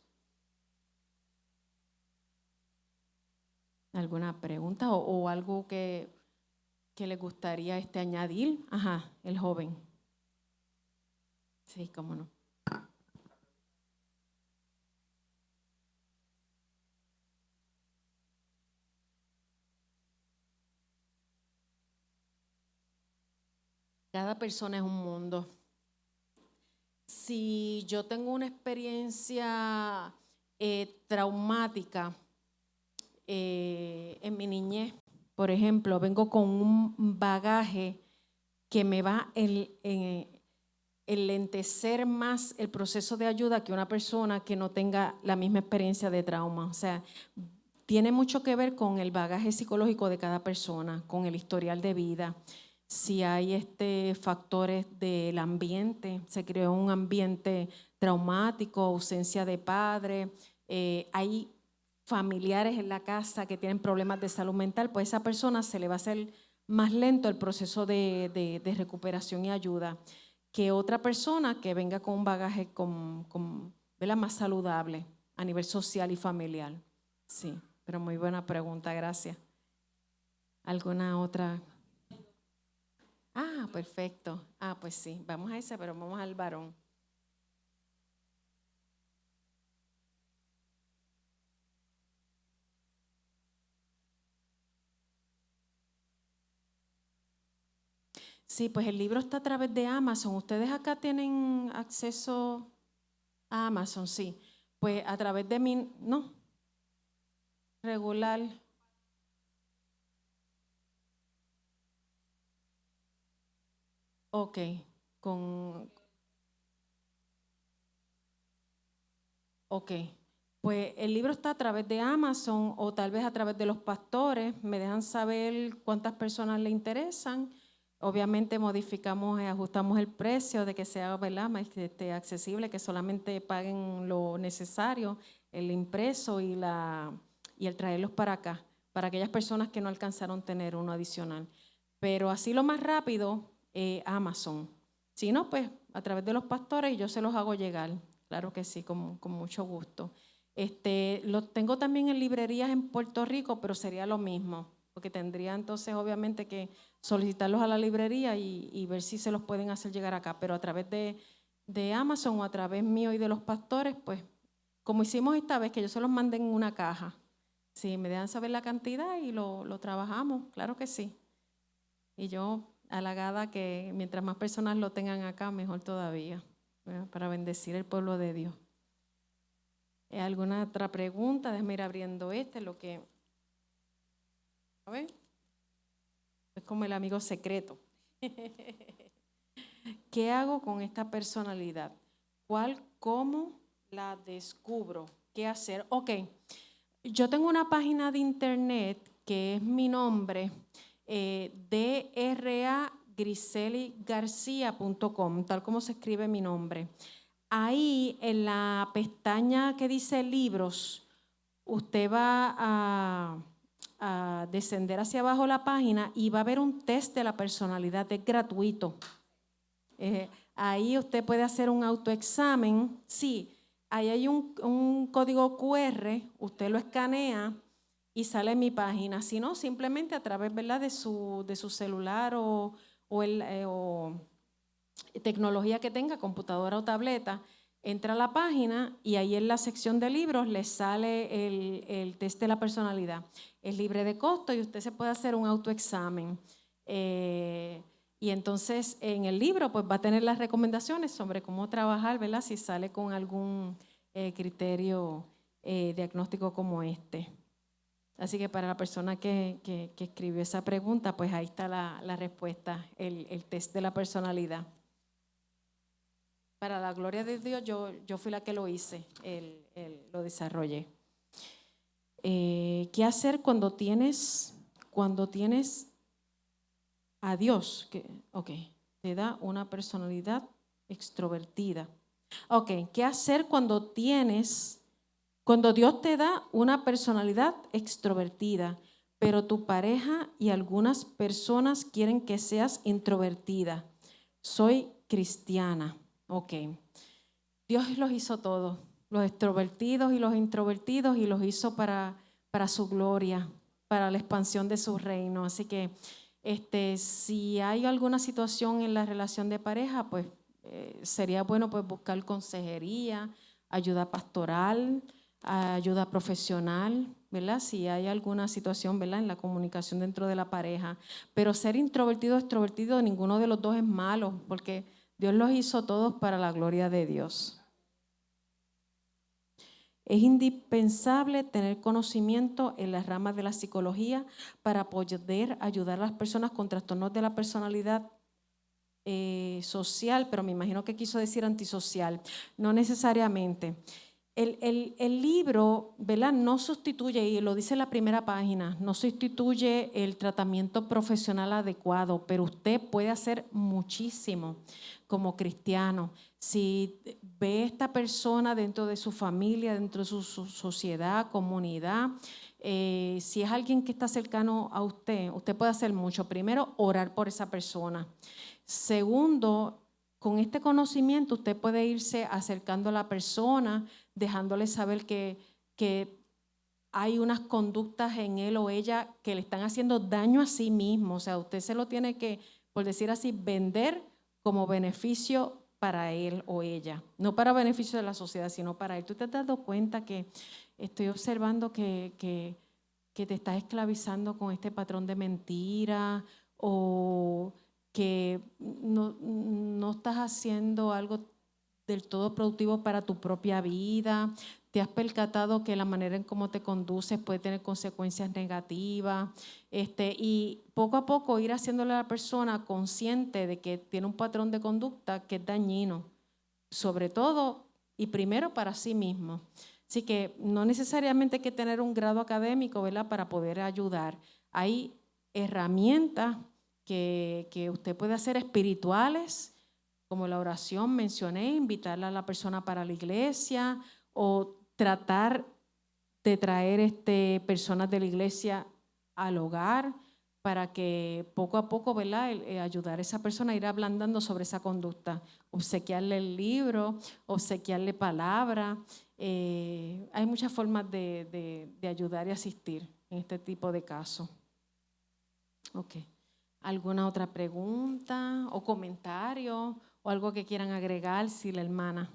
¿Alguna pregunta o algo que le gustaría añadir? Ajá, el joven. Sí, cómo no. Cada persona es un mundo. Si yo tengo una experiencia traumática en mi niñez, por ejemplo, vengo con un bagaje que me va a enlentecer más el proceso de ayuda que una persona que no tenga la misma experiencia de trauma. O sea, tiene mucho que ver con el bagaje psicológico de cada persona, con el historial de vida. Si hay factores del ambiente, se creó un ambiente traumático, ausencia de padre, hay familiares en la casa que tienen problemas de salud mental, pues a esa persona se le va a hacer más lento el proceso de recuperación y ayuda que otra persona que venga con un bagaje ¿verdad?, más saludable a nivel social y familiar. Sí, pero muy buena pregunta, gracias. ¿Alguna otra? Ah, perfecto. Ah, pues sí, vamos a ese, pero vamos al varón. Sí, pues el libro está a través de Amazon. ¿Ustedes acá tienen acceso a Amazon? Sí. Pues a través de mi, no, regular. Ok, ok. Pues el libro está a través de Amazon o tal vez a través de los pastores. Me dejan saber cuántas personas le interesan. Obviamente modificamos y ajustamos el precio de que sea, ¿verdad?, más accesible, que solamente paguen lo necesario, el impreso y el traerlos para acá, para aquellas personas que no alcanzaron tener uno adicional. Pero así lo más rápido, Amazon. Si no, pues a través de los pastores y yo se los hago llegar. claro que sí, con mucho gusto. Lo tengo también en librerías en Puerto Rico, pero sería lo mismo, porque tendría entonces obviamente que solicitarlos a la librería y ver si se los pueden hacer llegar acá, pero a través de Amazon o a través mío y de los pastores, pues como hicimos esta vez, que yo se los mandé en una caja. Sí, me dejan saber la cantidad y lo trabajamos, claro que sí. Y yo halagada que mientras más personas lo tengan acá, mejor todavía, ¿verdad? Para bendecir el pueblo de Dios. ¿Alguna otra pregunta? Déjame ir abriendo lo que... A ver. Es como el amigo secreto. ¿Qué hago con esta personalidad? ¿Cómo la descubro? ¿Qué hacer? Ok, yo tengo una página de internet que es mi nombre, dragriseligarcia.com, tal como se escribe mi nombre. Ahí en la pestaña que dice libros, usted va a descender hacia abajo la página y va a ver un test de la personalidad, es gratuito. Ahí usted puede hacer un autoexamen. Sí, ahí hay un código QR, usted lo escanea y sale en mi página. Si no, simplemente a través, ¿verdad?, de su celular o tecnología que tenga, computadora o tableta, entra a la página y ahí en la sección de libros le sale el test de la personalidad. Es libre de costo y usted se puede hacer un autoexamen. Y entonces en el libro pues va a tener las recomendaciones sobre cómo trabajar, ¿verdad?, si sale con algún criterio diagnóstico como este. Así que para la persona que escribió esa pregunta, pues ahí está la respuesta, el test de la personalidad. Para la gloria de Dios, yo fui la que lo hice, lo desarrollé. ¿Qué hacer cuando tienes a Dios? Te da una personalidad extrovertida. ¿Qué hacer cuando Dios te da una personalidad extrovertida, pero tu pareja y algunas personas quieren que seas introvertida? Soy cristiana. Dios los hizo todos, los extrovertidos y los introvertidos, y los hizo para su gloria, para la expansión de su reino. Así que si hay alguna situación en la relación de pareja, pues sería bueno pues buscar consejería, ayuda pastoral, ayuda profesional, ¿verdad? Si hay alguna situación, ¿verdad?, en la comunicación dentro de la pareja. Pero ser introvertido o extrovertido, ninguno de los dos es malo, porque Dios los hizo todos para la gloria de Dios. Es indispensable tener conocimiento en las ramas de la psicología para poder ayudar a las personas con trastornos de la personalidad social, pero me imagino que quiso decir antisocial. No necesariamente. El libro, ¿verdad?, no sustituye, y lo dice la primera página, no sustituye el tratamiento profesional adecuado, pero usted puede hacer muchísimo como cristiano. Si ve esta persona dentro de su familia, dentro de su sociedad, comunidad, si es alguien que está cercano a usted, usted puede hacer mucho. Primero, orar por esa persona. Segundo, con este conocimiento usted puede irse acercando a la persona, dejándole saber que hay unas conductas en él o ella que le están haciendo daño a sí mismo. O sea, usted se lo tiene que, por decir así, vender como beneficio para él o ella. No para beneficio de la sociedad, sino para él. ¿Tú te has dado cuenta que estoy observando que te estás esclavizando con este patrón de mentira, o que no estás haciendo algo del todo productivo para tu propia vida? ¿Te has percatado que la manera en cómo te conduces puede tener consecuencias negativas? Y poco a poco ir haciéndole a la persona consciente de que tiene un patrón de conducta que es dañino, sobre todo y primero para sí mismo. Así que no necesariamente hay que tener un grado académico, ¿verdad?, para poder ayudar. Hay herramientas que usted puede hacer espirituales, como la oración, mencioné, invitarle a la persona para la iglesia, o tratar de traer personas de la iglesia al hogar para que poco a poco, ¿verdad?, ayudar a esa persona a ir ablandando sobre esa conducta, obsequiarle el libro, obsequiarle palabra. Hay muchas formas de ayudar y asistir en este tipo de casos. Ok. ¿Alguna otra pregunta o comentario o algo que quieran agregar, si la hermana?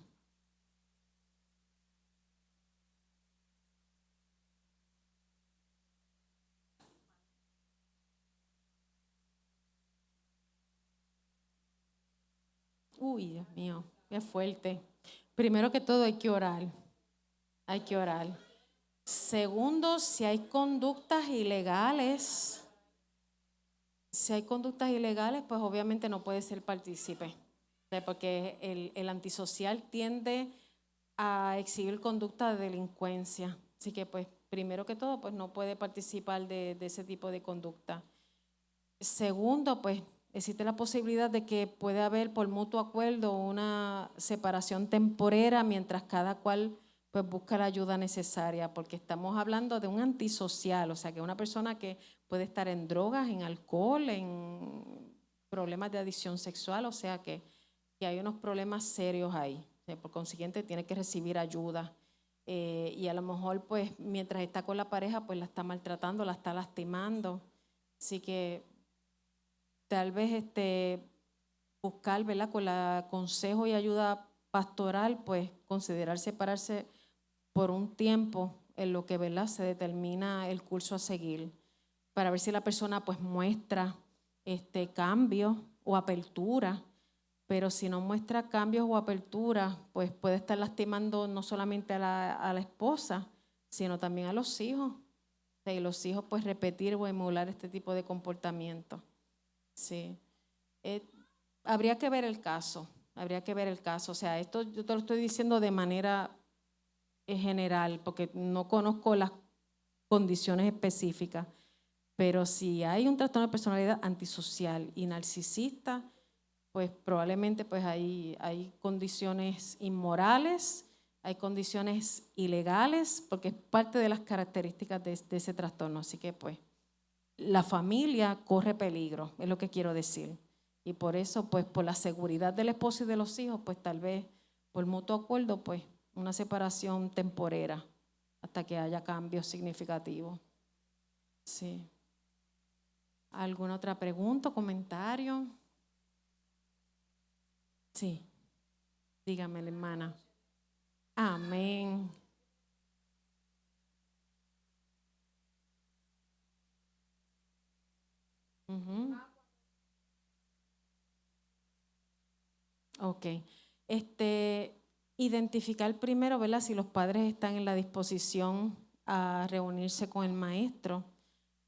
Uy, Dios mío, qué fuerte. Primero que todo hay que orar. Hay que orar. Segundo, si hay conductas ilegales, pues obviamente no puede ser partícipe. O sea, porque el antisocial tiende a exhibir conducta de delincuencia. Así que pues primero que todo pues no puede participar de ese tipo de conducta. Segundo, pues existe la posibilidad de que puede haber por mutuo acuerdo una separación temporera mientras cada cual pues busca la ayuda necesaria, porque estamos hablando de un antisocial, o sea que una persona que puede estar en drogas, en alcohol, en problemas de adicción sexual, o sea que hay unos problemas serios ahí. Por consiguiente tiene que recibir ayuda. Y a lo mejor pues mientras está con la pareja pues la está maltratando, la está lastimando. Así que tal vez buscar, ¿verdad?, con el consejo y ayuda pastoral, pues considerar separarse por un tiempo en lo que, ¿verdad?, se determina el curso a seguir, para ver si la persona pues muestra cambios o apertura. Pero si no muestra cambios o apertura, pues puede estar lastimando no solamente a la esposa, sino también a los hijos. Y los hijos pues repetir o emular este tipo de comportamiento. Sí. Habría que ver el caso, O sea, esto yo te lo estoy diciendo de manera general, porque no conozco las condiciones específicas. Pero si hay un trastorno de personalidad antisocial y narcisista, pues probablemente pues hay condiciones inmorales, hay condiciones ilegales, porque es parte de las características de ese trastorno. Así que pues la familia corre peligro, es lo que quiero decir. Y por eso, pues por la seguridad del esposo y de los hijos, pues tal vez por mutuo acuerdo, pues una separación temporera hasta que haya cambios significativos. Sí. ¿Alguna otra pregunta o comentario? Sí. Dígame, hermana. Amén. Uh-huh. Ok. Identificar primero, ¿verdad?, si los padres están en la disposición a reunirse con el maestro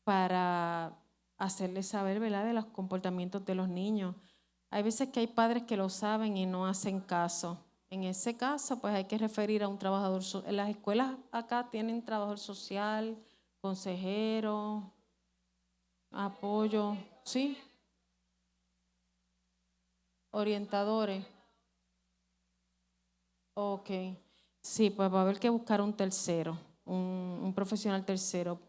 para hacerles saber, ¿verdad?, de los comportamientos de los niños. Hay veces que hay padres que lo saben y no hacen caso. En ese caso, pues hay que referir a un trabajador social. En las escuelas acá tienen trabajador social, consejero, apoyo, ¿sí? Orientadores. Ok. Sí, pues va a haber que buscar un tercero, un profesional tercero.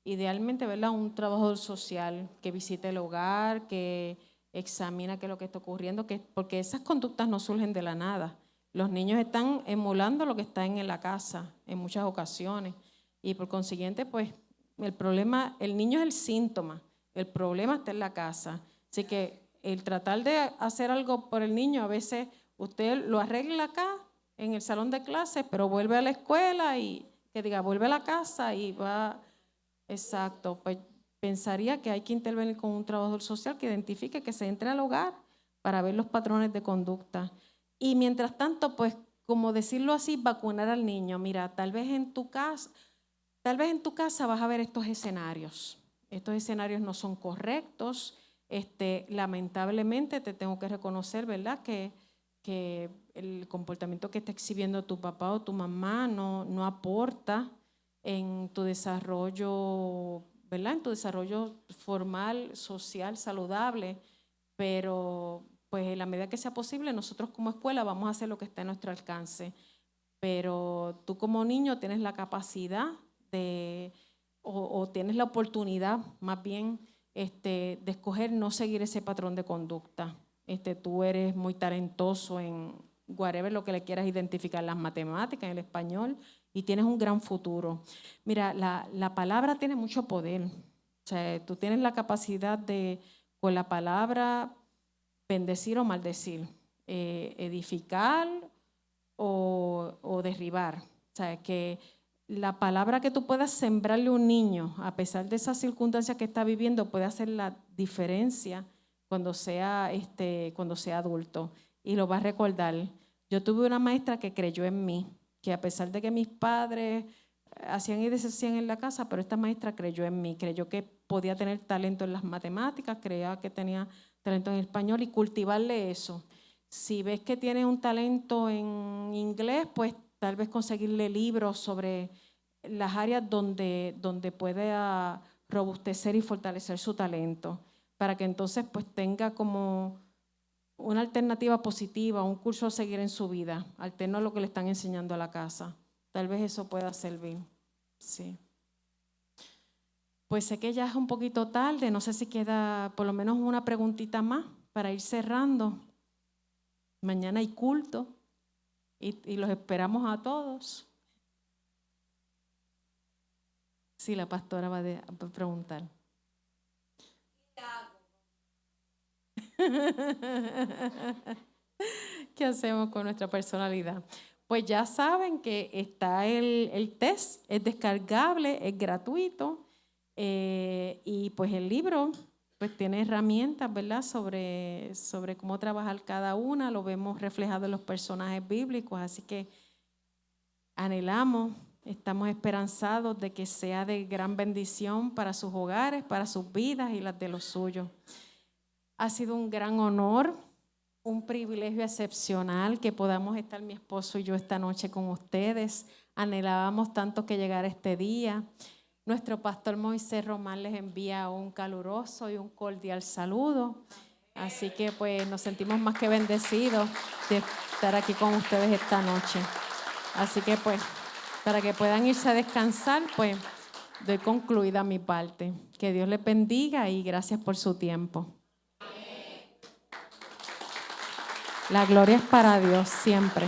Idealmente, ¿verdad?, un trabajador social que visite el hogar, que examina qué es lo que está ocurriendo, porque esas conductas no surgen de la nada. Los niños están emulando lo que está en la casa en muchas ocasiones y por consiguiente, pues el niño es el síntoma, el problema está en la casa. Así que el tratar de hacer algo por el niño, a veces usted lo arregla acá en el salón de clases, pero vuelve a la escuela y vuelve a la casa y va. Exacto, pues pensaría que hay que intervenir con un trabajador social que identifique, que se entre al hogar para ver los patrones de conducta. Y mientras tanto, pues, como decirlo así, vacunar al niño. Mira, tal vez en tu casa vas a ver estos escenarios. Estos escenarios no son correctos. Lamentablemente te tengo que reconocer, ¿verdad?, que el comportamiento que está exhibiendo tu papá o tu mamá no aporta en tu desarrollo, ¿verdad?, en tu desarrollo formal, social, saludable, pero pues en la medida que sea posible nosotros como escuela vamos a hacer lo que está a nuestro alcance, pero tú como niño tienes la capacidad o tienes la oportunidad más bien de escoger no seguir ese patrón de conducta. Tú eres muy talentoso en whatever lo que le quieras identificar, las matemáticas, en el español, y tienes un gran futuro. Mira, la palabra tiene mucho poder. O sea, tú tienes la capacidad de, con la palabra, bendecir o maldecir, edificar o derribar. O sea, que la palabra que tú puedas sembrarle a un niño, a pesar de esas circunstancias que está viviendo, puede hacer la diferencia cuando sea adulto. Y lo va a recordar. Yo tuve una maestra que creyó en mí, que a pesar de que mis padres hacían y deshacían en la casa, pero esta maestra creyó en mí, creyó que podía tener talento en las matemáticas, creía que tenía talento en español y cultivarle eso. Si ves que tiene un talento en inglés, pues tal vez conseguirle libros sobre las áreas donde pueda robustecer y fortalecer su talento, para que entonces pues tenga como una alternativa positiva, un curso a seguir en su vida, alterno a lo que le están enseñando a la casa. Tal vez eso pueda servir. Sí. Pues sé que ya es un poquito tarde, no sé si queda por lo menos una preguntita más para ir cerrando. Mañana hay culto y los esperamos a todos. Sí, la pastora va a preguntar. ¿Qué hacemos con nuestra personalidad? Pues ya saben que está el test, es descargable, es gratuito, y pues el libro pues tiene herramientas, ¿verdad? Sobre cómo trabajar cada una, lo vemos reflejado en los personajes bíblicos, así que anhelamos, estamos esperanzados de que sea de gran bendición para sus hogares, para sus vidas y las de los suyos. Ha sido un gran honor, un privilegio excepcional que podamos estar mi esposo y yo esta noche con ustedes. Anhelábamos tanto que llegara este día. Nuestro pastor Moisés Román les envía un caluroso y un cordial saludo. Así que pues nos sentimos más que bendecidos de estar aquí con ustedes esta noche. Así que pues para que puedan irse a descansar, pues doy concluida mi parte. Que Dios les bendiga y gracias por su tiempo. La gloria es para Dios siempre.